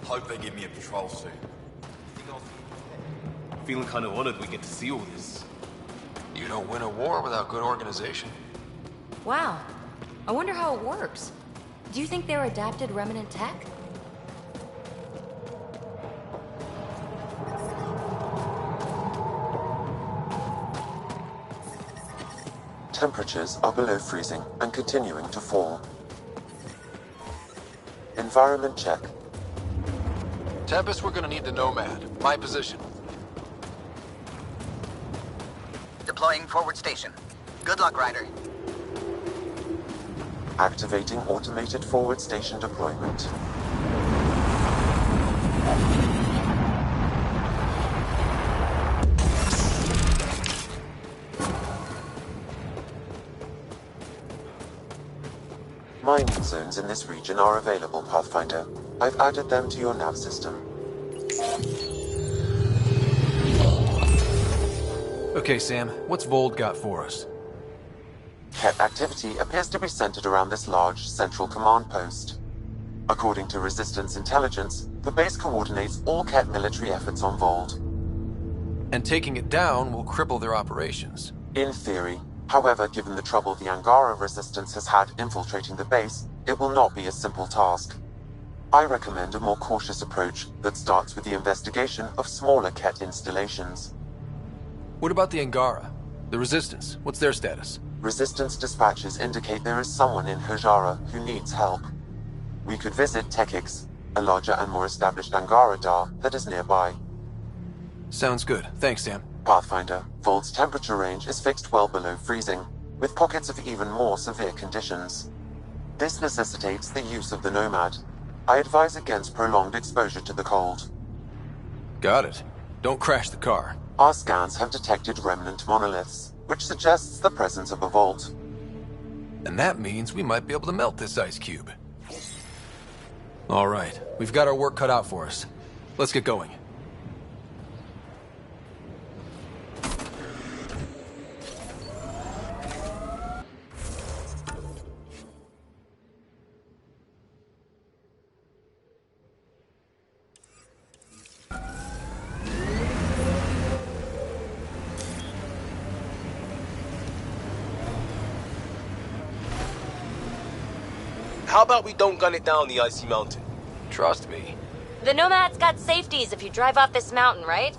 Hope they give me a patrol suit. Feeling kind of honored we get to see all this. You don't win a war without good organization. Wow. I wonder how it works. Do you think they're adapted remnant tech? Temperatures are below freezing and continuing to fall. Environment check. Tempest, we're gonna need the Nomad. My position. Deploying forward station. Good luck, Ryder. Activating automated forward station deployment. Mining zones in this region are available, Pathfinder. I've added them to your nav system. Okay, Sam, what's Vold got for us? Ket activity appears to be centered around this large central command post. According to Resistance intelligence, the base coordinates all Ket military efforts on Vold. And taking it down will cripple their operations. In theory. However, given the trouble the Angara Resistance has had infiltrating the base, it will not be a simple task. I recommend a more cautious approach that starts with the investigation of smaller Ket installations. What about the Angara? The Resistance, what's their status? Resistance dispatches indicate there is someone in Hajara who needs help. We could visit Tekix, a larger and more established Angara Dar that is nearby. Sounds good. Thanks, Sam. Pathfinder, Vold's temperature range is fixed well below freezing, with pockets of even more severe conditions. This necessitates the use of the Nomad. I advise against prolonged exposure to the cold. Got it. Don't crash the car. Our scans have detected remnant monoliths, which suggests the presence of a vault. And that means we might be able to melt this ice cube. All right, we've got our work cut out for us. Let's get going. How about we don't gun it down the icy mountain? Trust me. The Nomad's got safeties if you drive off this mountain, right?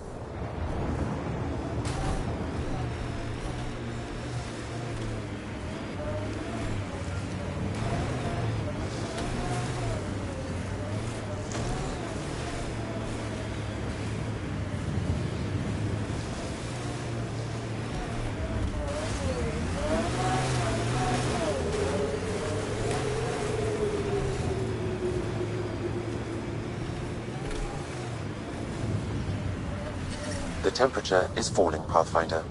The temperature is falling, Pathfinder.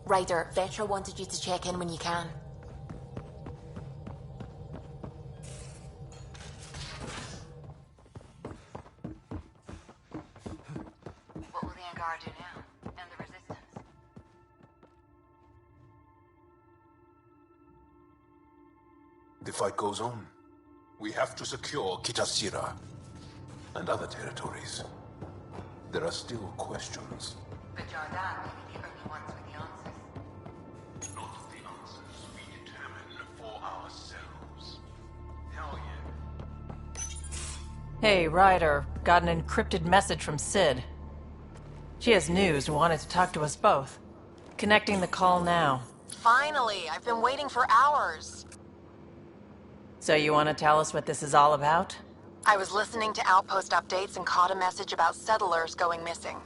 Ryder, Vetra wanted you to check in when you can. What will the Angara do now? And the Resistance? The fight goes on. We have to secure Kitasira and other territories. There are still questions. The Jardan may be the only ones with the answers. Not the answers we determine for ourselves. Hell yeah. Hey, Ryder. got an encrypted message from Sid. She has news and wanted to talk to us both. Connecting the call now. Finally! I've been waiting for hours. So you want to tell us what this is all about? I was listening to Outpost updates and caught a message about settlers going missing.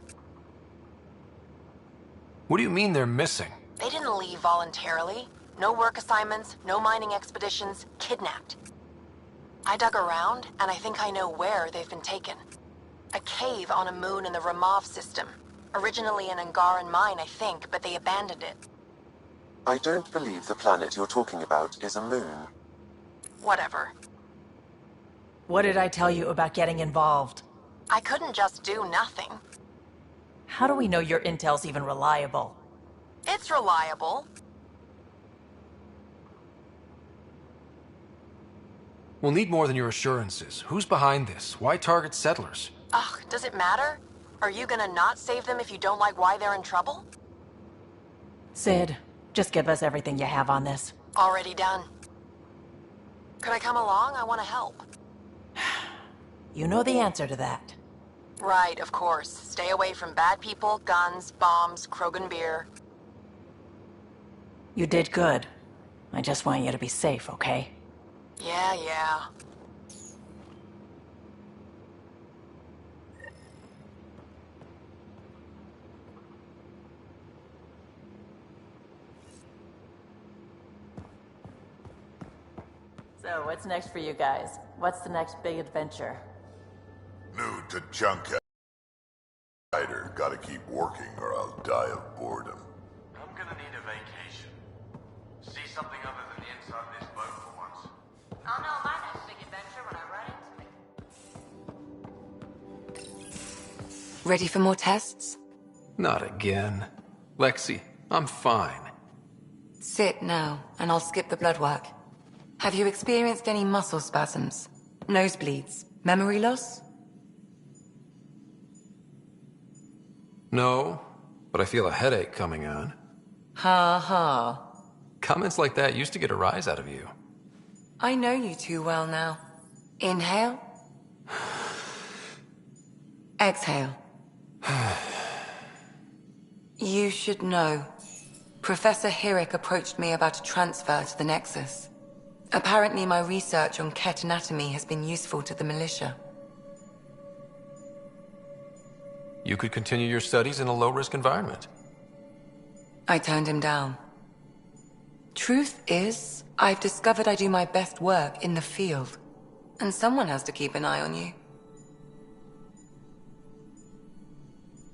What do you mean they're missing? They didn't leave voluntarily. No work assignments, no mining expeditions, kidnapped. I dug around, and I think I know where they've been taken. A cave on a moon in the Ramov system. Originally an Angaran mine, I think, but they abandoned it. I don't believe the planet you're talking about is a moon. Whatever. What did I tell you about getting involved? I couldn't just do nothing. How do we know your intel's even reliable? It's reliable. We'll need more than your assurances. Who's behind this? Why target settlers? Ugh, does it matter? Are you gonna not save them if you don't like why they're in trouble? Sid, just give us everything you have on this. Already done. Could I come along? I want to help. You know the answer to that. Right, of course. Stay away from bad people, guns, bombs, Krogan beer. You did good. I just want you to be safe, okay? Yeah. So, what's next for you guys? What's the next big adventure? New to Junkyard. Gotta keep working or I'll die of boredom. I'm gonna need a vacation. See something other than the inside of this boat for once. I'll know my next big adventure when I run into it. Ready for more tests? Not again. Lexi, I'm fine. Sit now, and I'll skip the blood work. Have you experienced any muscle spasms? Nosebleeds? Memory loss? No, but I feel a headache coming on. Ha ha. Comments like that used to get a rise out of you. I know you too well now. Inhale. Exhale. You should know. Professor Hirek approached me about a transfer to the Nexus. Apparently my research on Ket anatomy has been useful to the militia. You could continue your studies in a low-risk environment. I turned him down. Truth is, I've discovered I do my best work in the field. And someone has to keep an eye on you.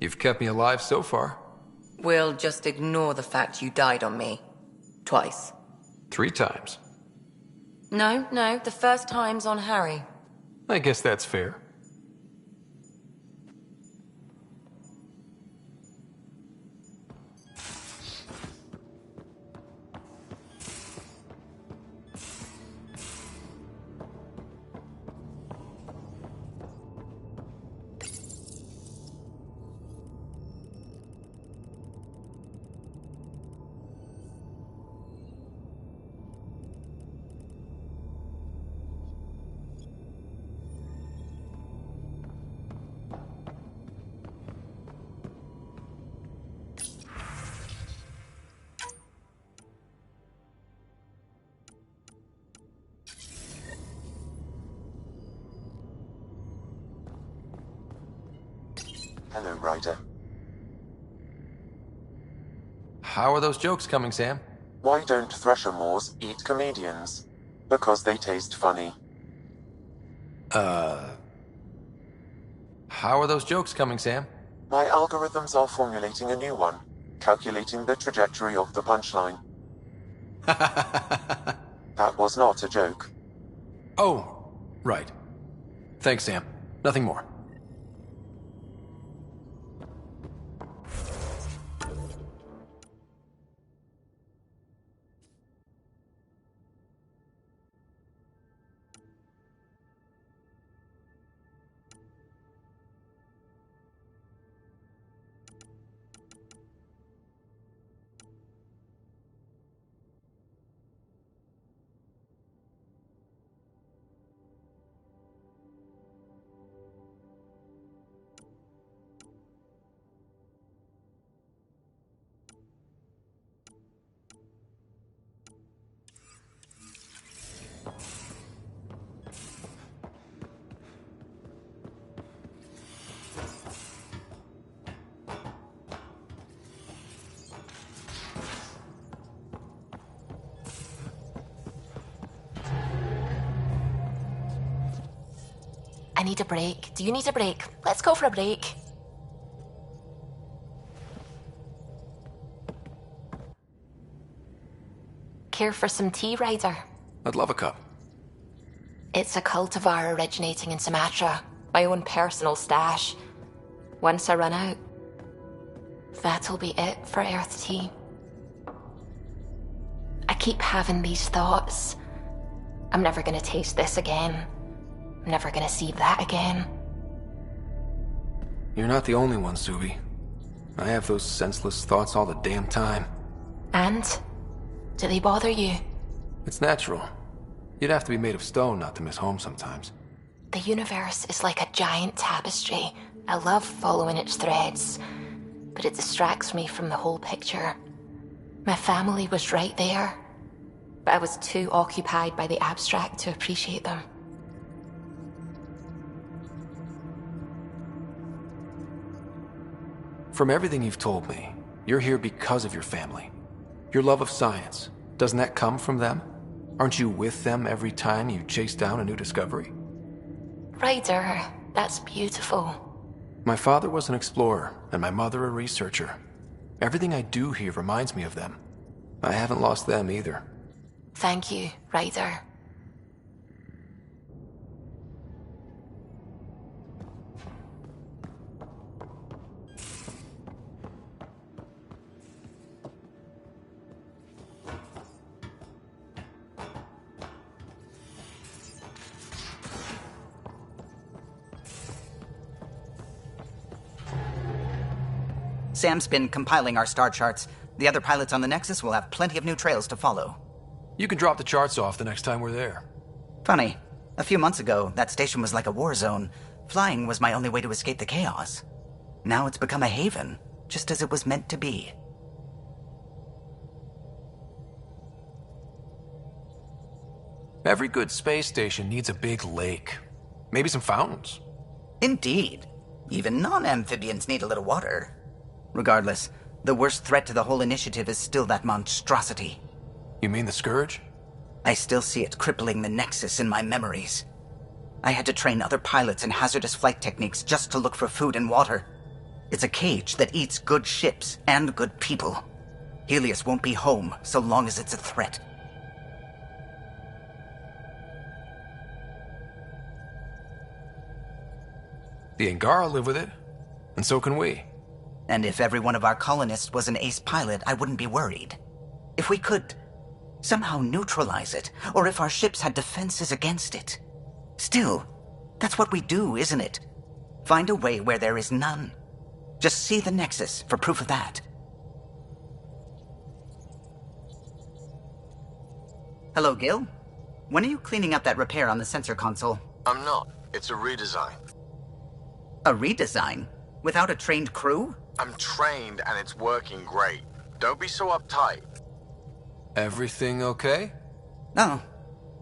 You've kept me alive so far. We'll just ignore the fact you died on me. Twice. 3 times. No, the first time's on Harry. I guess that's fair. Hello, Ryder. How are those jokes coming, Sam? Why don't Thresher Moors eat comedians? Because they taste funny. How are those jokes coming, Sam? My algorithms are formulating a new one, calculating the trajectory of the punchline. That was not a joke. Oh, right. Thanks, Sam. Nothing more. I need a break. Do you need a break? Let's go for a break. Care for some tea, Ryder? I'd love a cup. It's a cultivar originating in Sumatra. My own personal stash. Once I run out, that'll be it for Earth tea. I keep having these thoughts. I'm never gonna taste this again. I'm never gonna see that again. You're not the only one, Suvi. I have those senseless thoughts all the damn time. And? Do they bother you? It's natural. You'd have to be made of stone not to miss home sometimes. The universe is like a giant tapestry. I love following its threads, but it distracts me from the whole picture. My family was right there, but I was too occupied by the abstract to appreciate them. From everything you've told me, you're here because of your family. Your love of science, doesn't that come from them? Aren't you with them every time you chase down a new discovery? Ryder, that's beautiful. My father was an explorer, and my mother a researcher. Everything I do here reminds me of them. I haven't lost them either. Thank you, Ryder. Sam's been compiling our star charts. The other pilots on the Nexus will have plenty of new trails to follow. You can drop the charts off the next time we're there. Funny. A few months ago, that station was like a war zone. Flying was my only way to escape the chaos. Now it's become a haven, just as it was meant to be. Every good space station needs a big lake. Maybe some fountains. Indeed. Even non-amphibians need a little water. Regardless, the worst threat to the whole initiative is still that monstrosity. You mean the Scourge? I still see it crippling the Nexus in my memories. I had to train other pilots in hazardous flight techniques just to look for food and water. It's a cage that eats good ships and good people. Helios won't be home so long as it's a threat. The Angara live with it, and so can we. And if every one of our colonists was an ace pilot, I wouldn't be worried. If we could somehow neutralize it, or if our ships had defenses against it. Still, that's what we do, isn't it? Find a way where there is none. Just see the Nexus for proof of that. Hello, Gil. When are you cleaning up that repair on the sensor console? I'm not. It's a redesign. A redesign? Without a trained crew? I'm trained and it's working great. Don't be so uptight. Everything okay? No.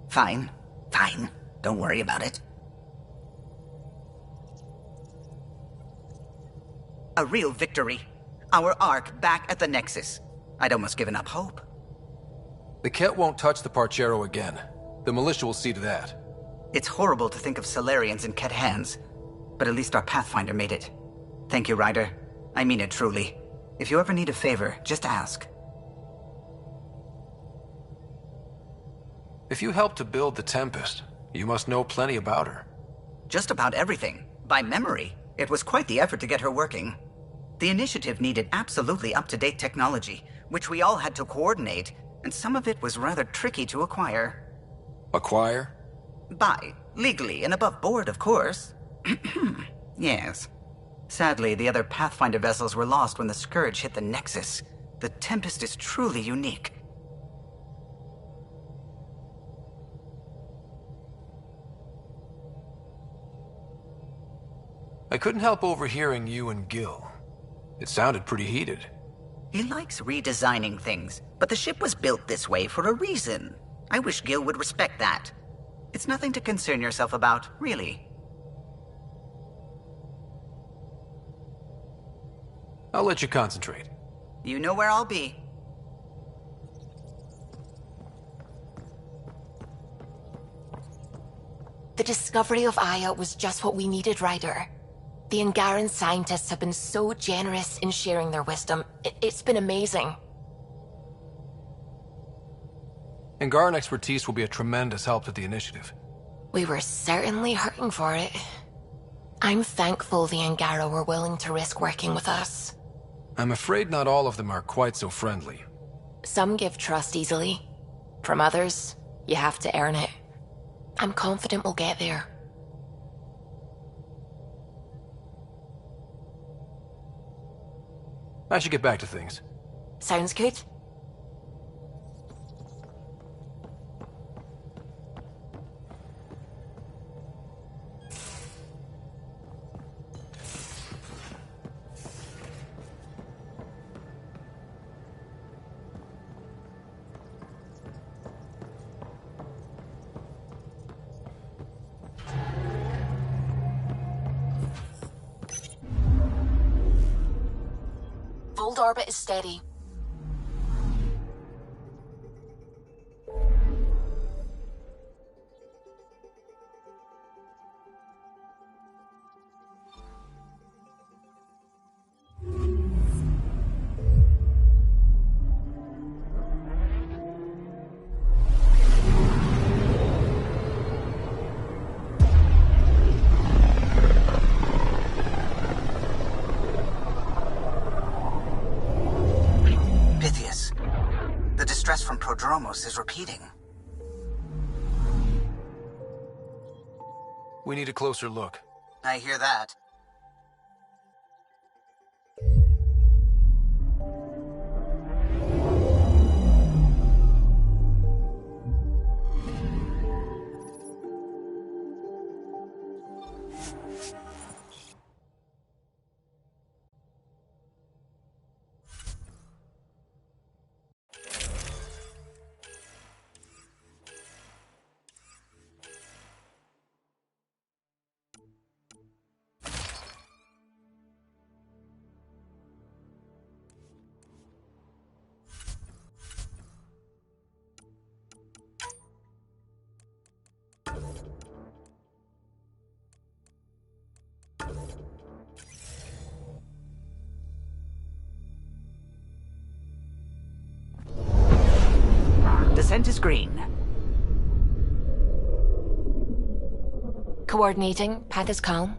Fine. Fine. Don't worry about it. A real victory. Our Ark back at the Nexus. I'd almost given up hope. The Ket won't touch the Parchero again. The militia will see to that. It's horrible to think of Salarians in Ket hands, but at least our Pathfinder made it. Thank you, Ryder. I mean it truly. If you ever need a favor, just ask. If you helped to build the Tempest, you must know plenty about her. Just about everything. By memory. It was quite the effort to get her working. The initiative needed absolutely up-to-date technology, which we all had to coordinate, and some of it was rather tricky to acquire. Acquire? Buy. Legally and above board, of course. Yes. Sadly, the other Pathfinder vessels were lost when the Scourge hit the Nexus. The Tempest is truly unique. I couldn't help overhearing you and Gil. It sounded pretty heated. He likes redesigning things, but the ship was built this way for a reason. I wish Gil would respect that. It's nothing to concern yourself about, really. I'll let you concentrate. You know where I'll be. The discovery of Aya was just what we needed, Ryder. The Angaran scientists have been so generous in sharing their wisdom. It's been amazing. Angaran expertise will be a tremendous help to the initiative. We were certainly hurting for it. I'm thankful the Angara were willing to risk working with us. I'm afraid not all of them are quite so friendly. Some give trust easily. From others, you have to earn it. I'm confident we'll get there. I should get back to things. Sounds good. Fold orbit is steady. Prodromos is repeating. We need a closer look. I hear that. Descent is green. Coordinating. Path is calm.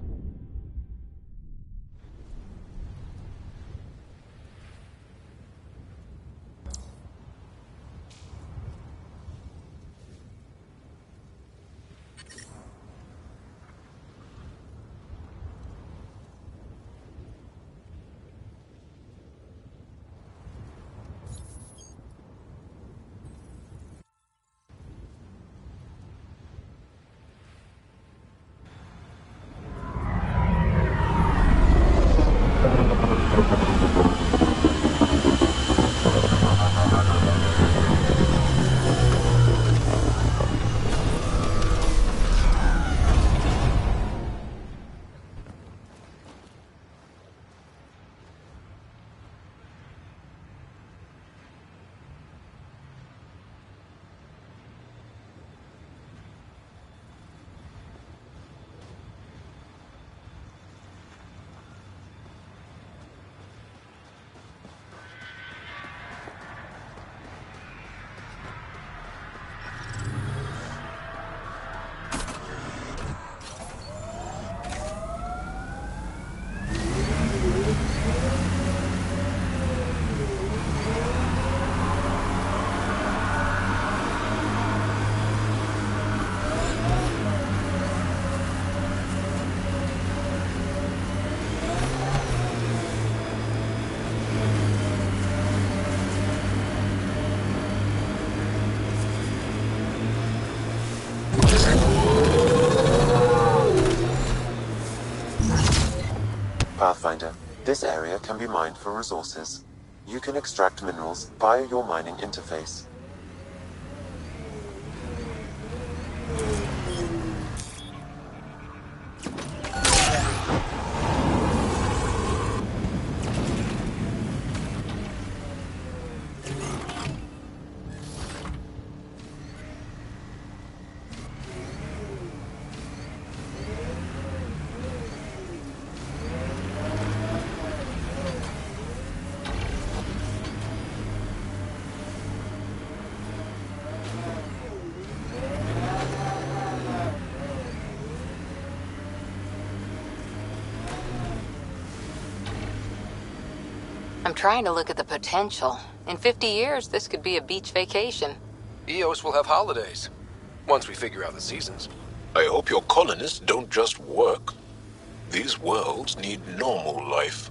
Pathfinder, this area can be mined for resources. You can extract minerals via your mining interface. I'm trying to look at the potential. In 50 years, this could be a beach vacation. EOS will have holidays, once we figure out the seasons. I hope your colonists don't just work. These worlds need normal life.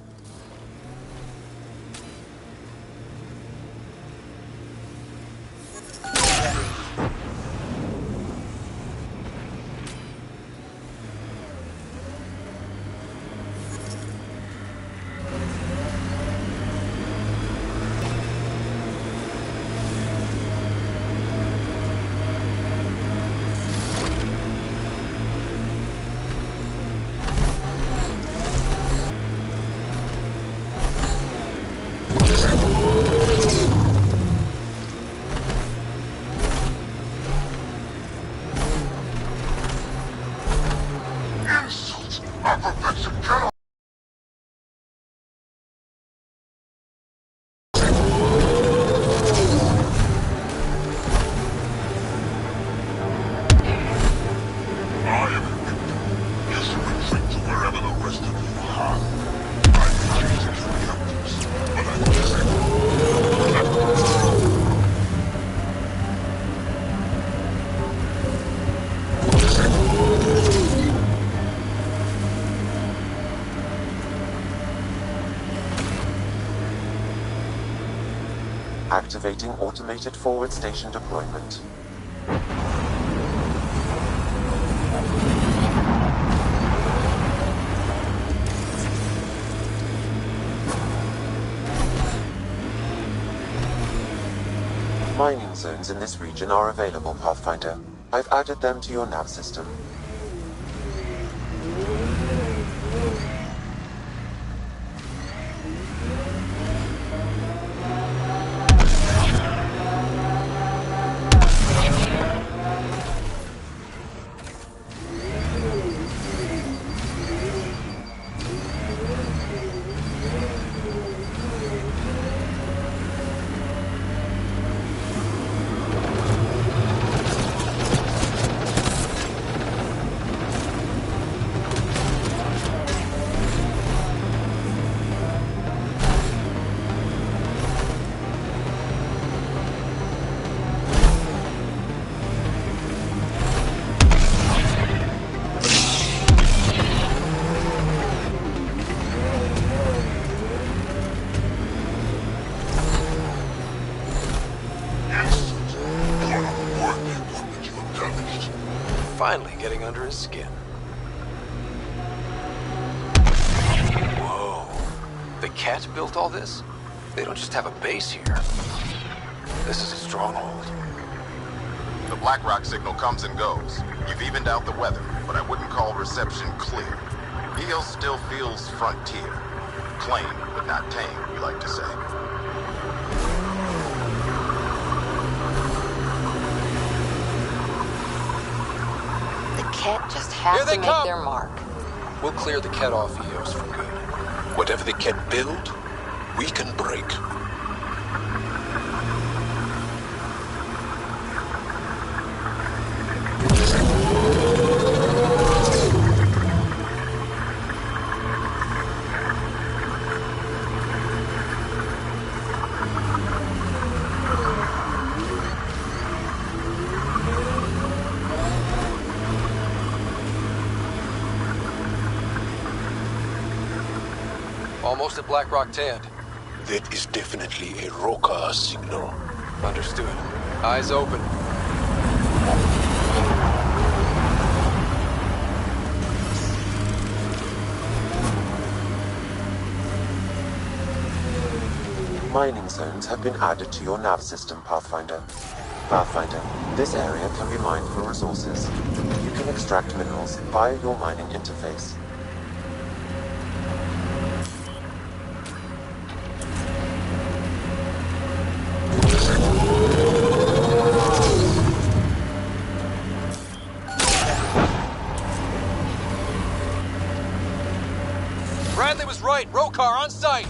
Activating automated forward station deployment. Mining zones in this region are available, Pathfinder. I've added them to your nav system. Finally getting under his skin. Whoa. The Ket built all this? They don't just have a base here. This is a stronghold. The Blackrock signal comes and goes. You've evened out the weather, but I wouldn't call reception clear. EOS still feels frontier. Claim, but not tame, we like to say. Ket just have to make their mark. We'll clear the Ket off EOS for good. Whatever they can build, we can break. Almost at Blackrock Tand. That is definitely a Roka signal. Understood. Eyes open. Mining zones have been added to your nav system, Pathfinder. Pathfinder, this area can be mined for resources. You can extract minerals via your mining interface. Bradley was right. Rokar on site.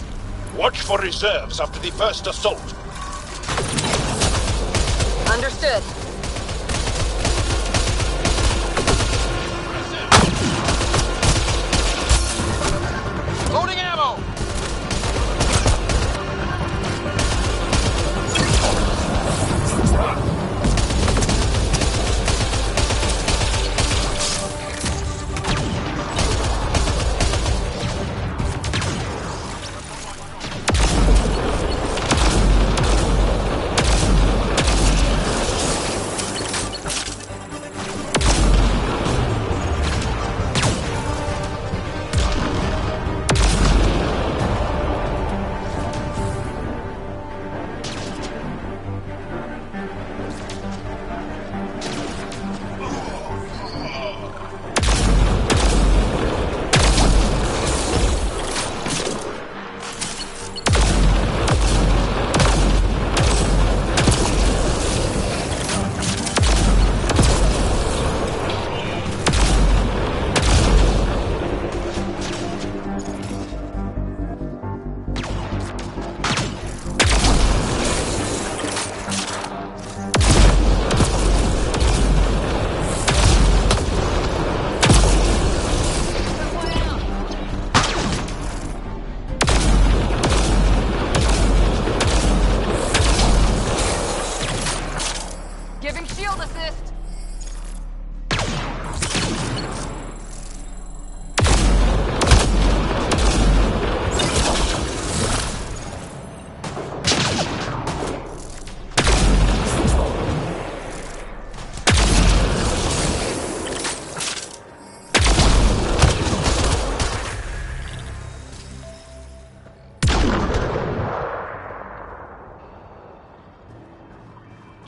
Watch for reserves after the first assault. Understood. Loading ammo!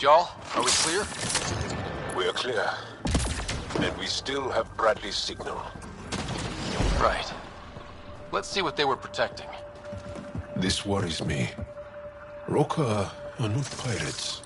Y'all, are we clear? We're clear. And we still have Bradley's signal. Right. Let's see what they were protecting. This worries me. Roka are not pirates.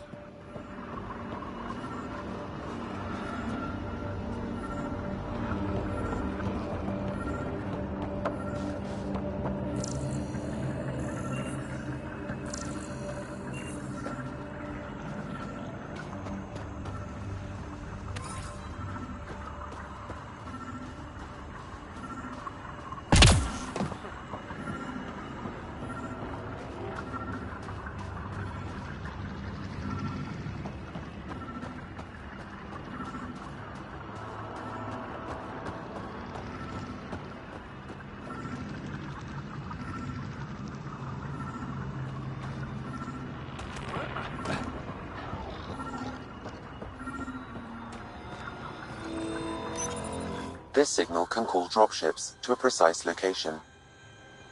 This signal can call dropships to a precise location.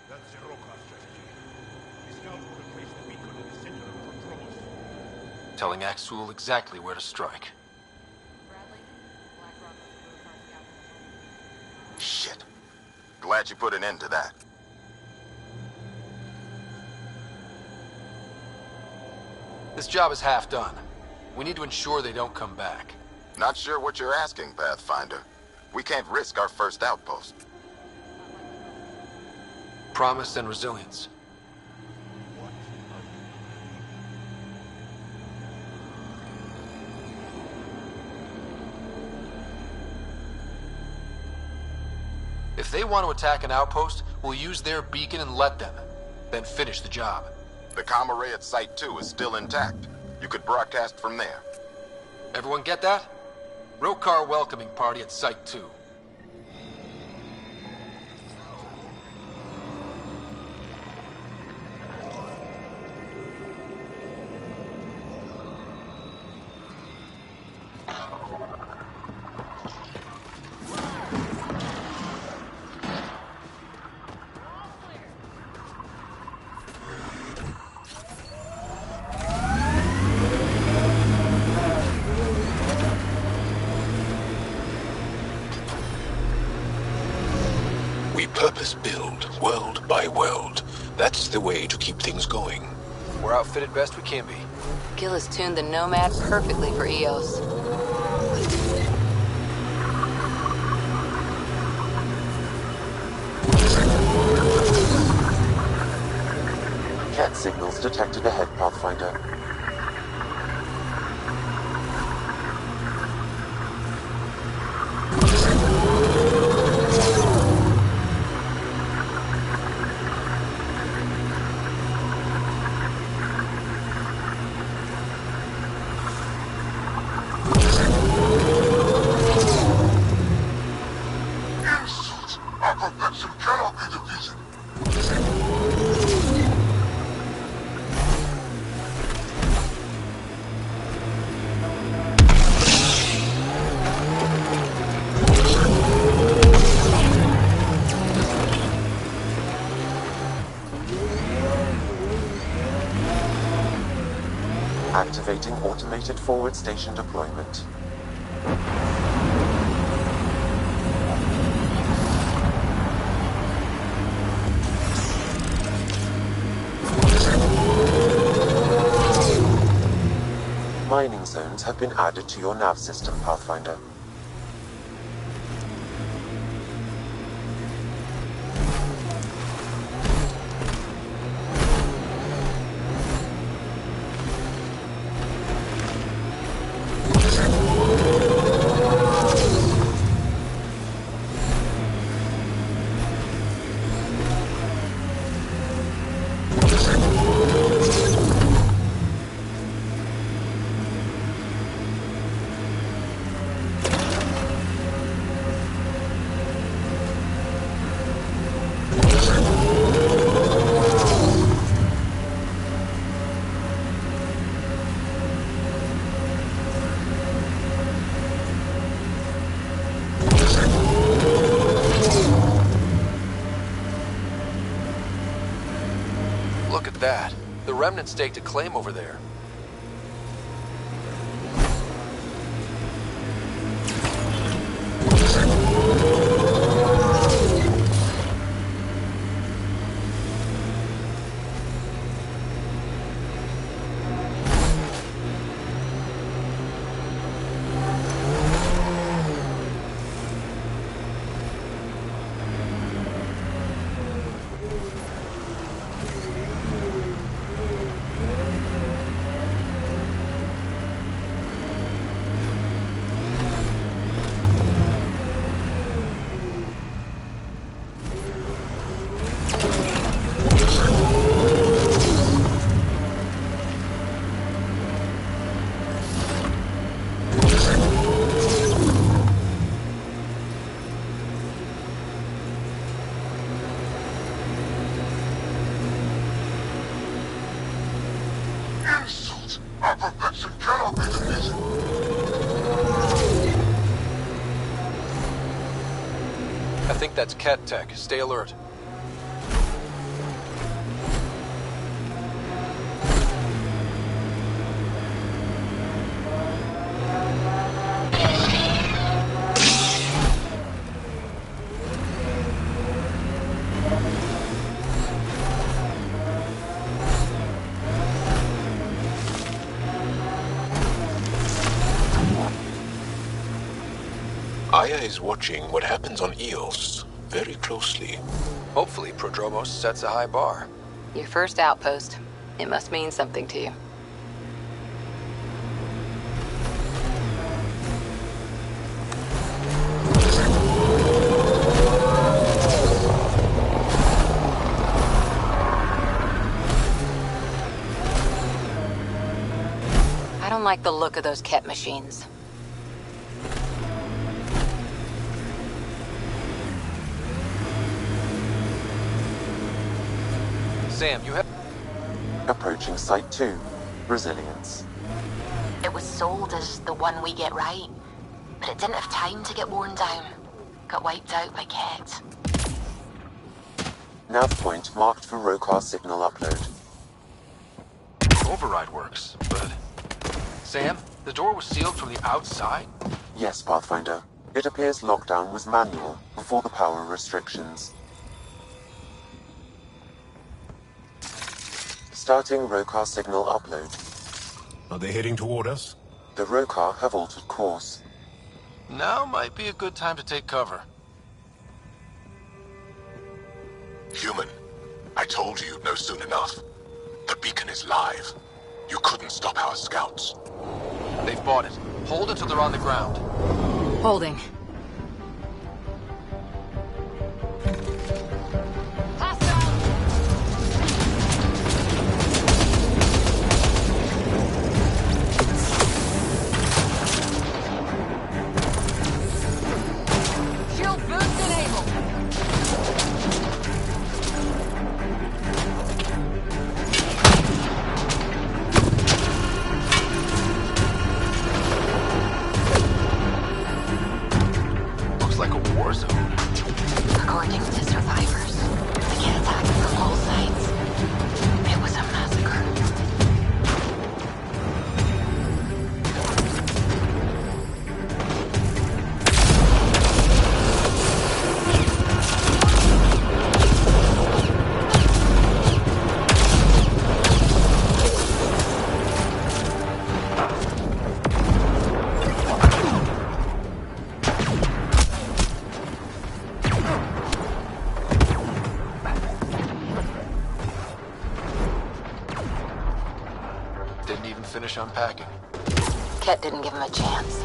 That's the Roka strategy. We scout for a place to beacon in the center of Prodromos. Telling Axul exactly where to strike. Shit. Glad you put an end to that. This job is half done. We need to ensure they don't come back. Not sure what you're asking, Pathfinder. We can't risk our first outpost. Promise and resilience. If they want to attack an outpost, we'll use their beacon and let them. Then finish the job. The comm array at Site 2 is still intact. You could broadcast from there. Everyone get that? Rokar welcoming party at Site 2. Purpose-build, world by world. That's the way to keep things going. We're outfitted best we can be. Gil has tuned the Nomad perfectly for EOS. Cat signals detected ahead, Pathfinder. Activating automated forward station deployment. Mining zones have been added to your nav system, Pathfinder. Look at that. The Remnant staked a claim over there. That's Ket Tech. Stay alert. Aya is watching what happens on Eos very closely. Hopefully, Prodromos sets a high bar. Your first outpost. It must mean something to you. I don't like the look of those Ket machines. Sam, you have... Approaching Site 2. Resilience. It was sold as the one we get right, but it didn't have time to get worn down. Got wiped out by Ket. Nav point marked for Rokar signal upload. Override works, but... Sam, the door was sealed from the outside? Yes, Pathfinder. It appears lockdown was manual before the power restrictions. Starting Rokar signal upload. Are they heading toward us? The Rokar have altered course. Now might be a good time to take cover. Human, I told you you'd know soon enough. The beacon is live. You couldn't stop our scouts. They've bought it. Hold until they're on the ground. Holding. Finish unpacking. Ket didn't give him a chance.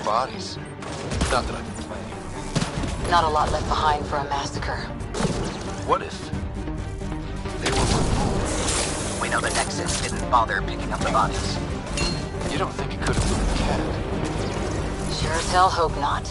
Bodies. Not that I complain. Not a lot left behind for a massacre. What if they were... We know the Nexus didn't bother picking up the bodies. You don't think it could have been Ket? Sure as hell hope not.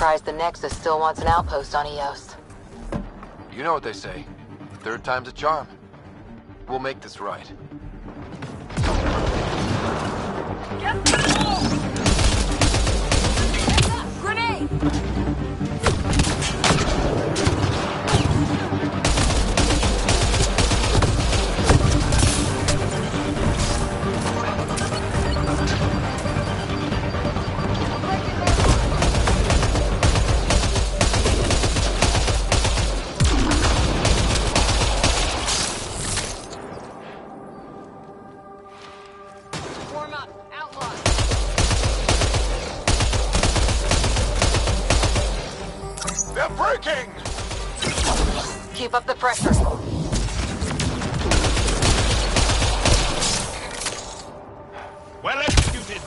surprised the Nexus still wants an outpost on Eos. You know what they say. Third time's a charm. We'll make this right. Grenade! Keep up the pressure. Well executed.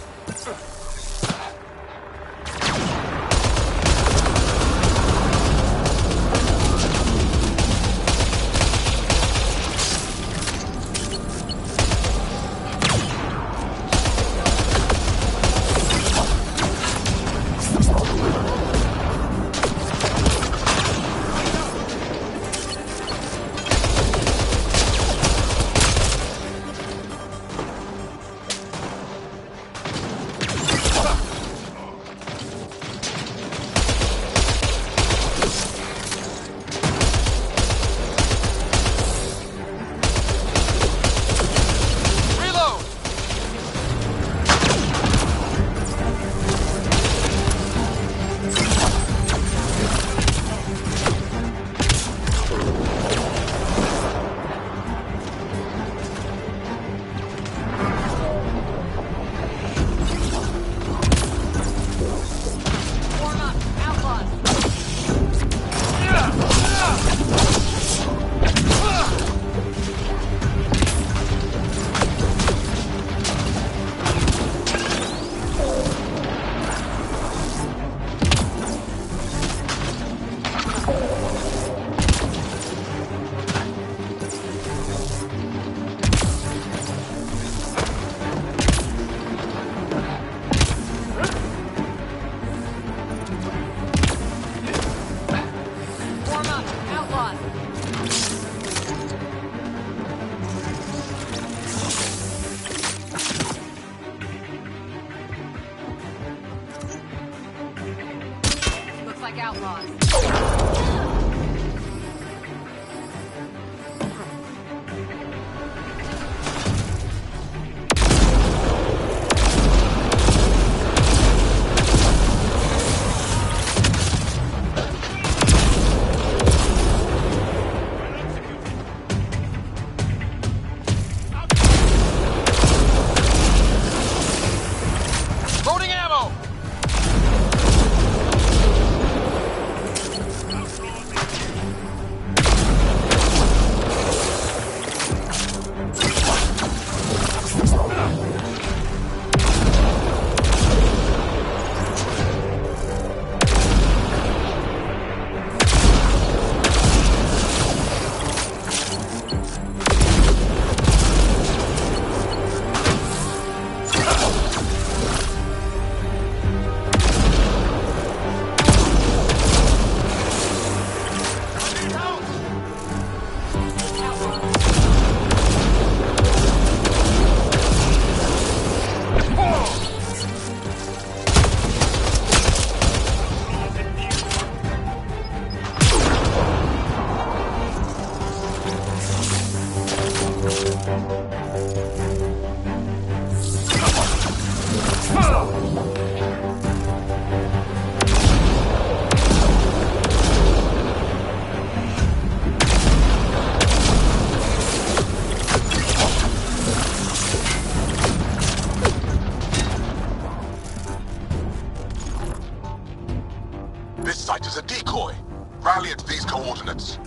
Rally at these coordinates.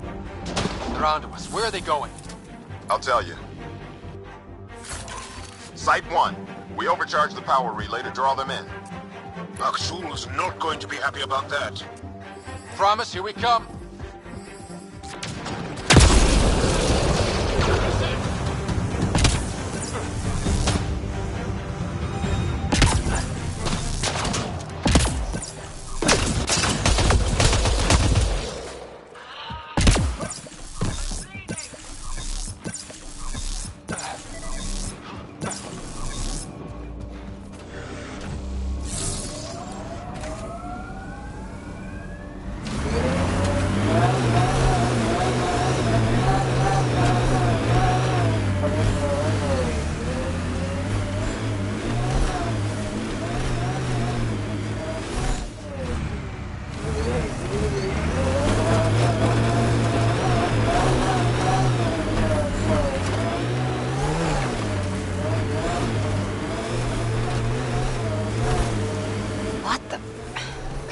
They're onto us. Where are they going? I'll tell you. Site 1. We overcharged the power relay to draw them in. Maksul's not going to be happy about that. Promise, here we come.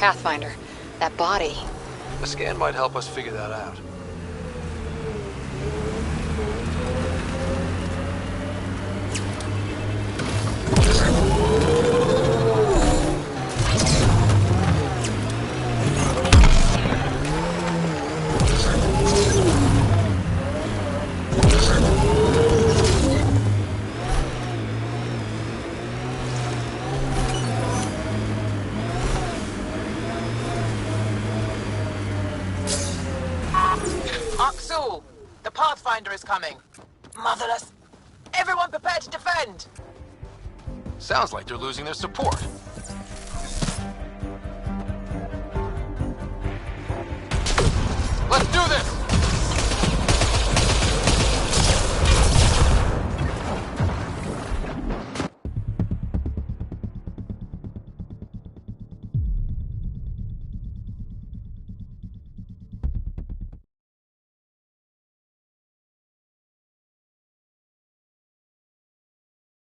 Pathfinder. That body. The scan might help us figure that out. Aksul, the Pathfinder is coming. Motherless. Everyone prepare to defend. Sounds like they're losing their support.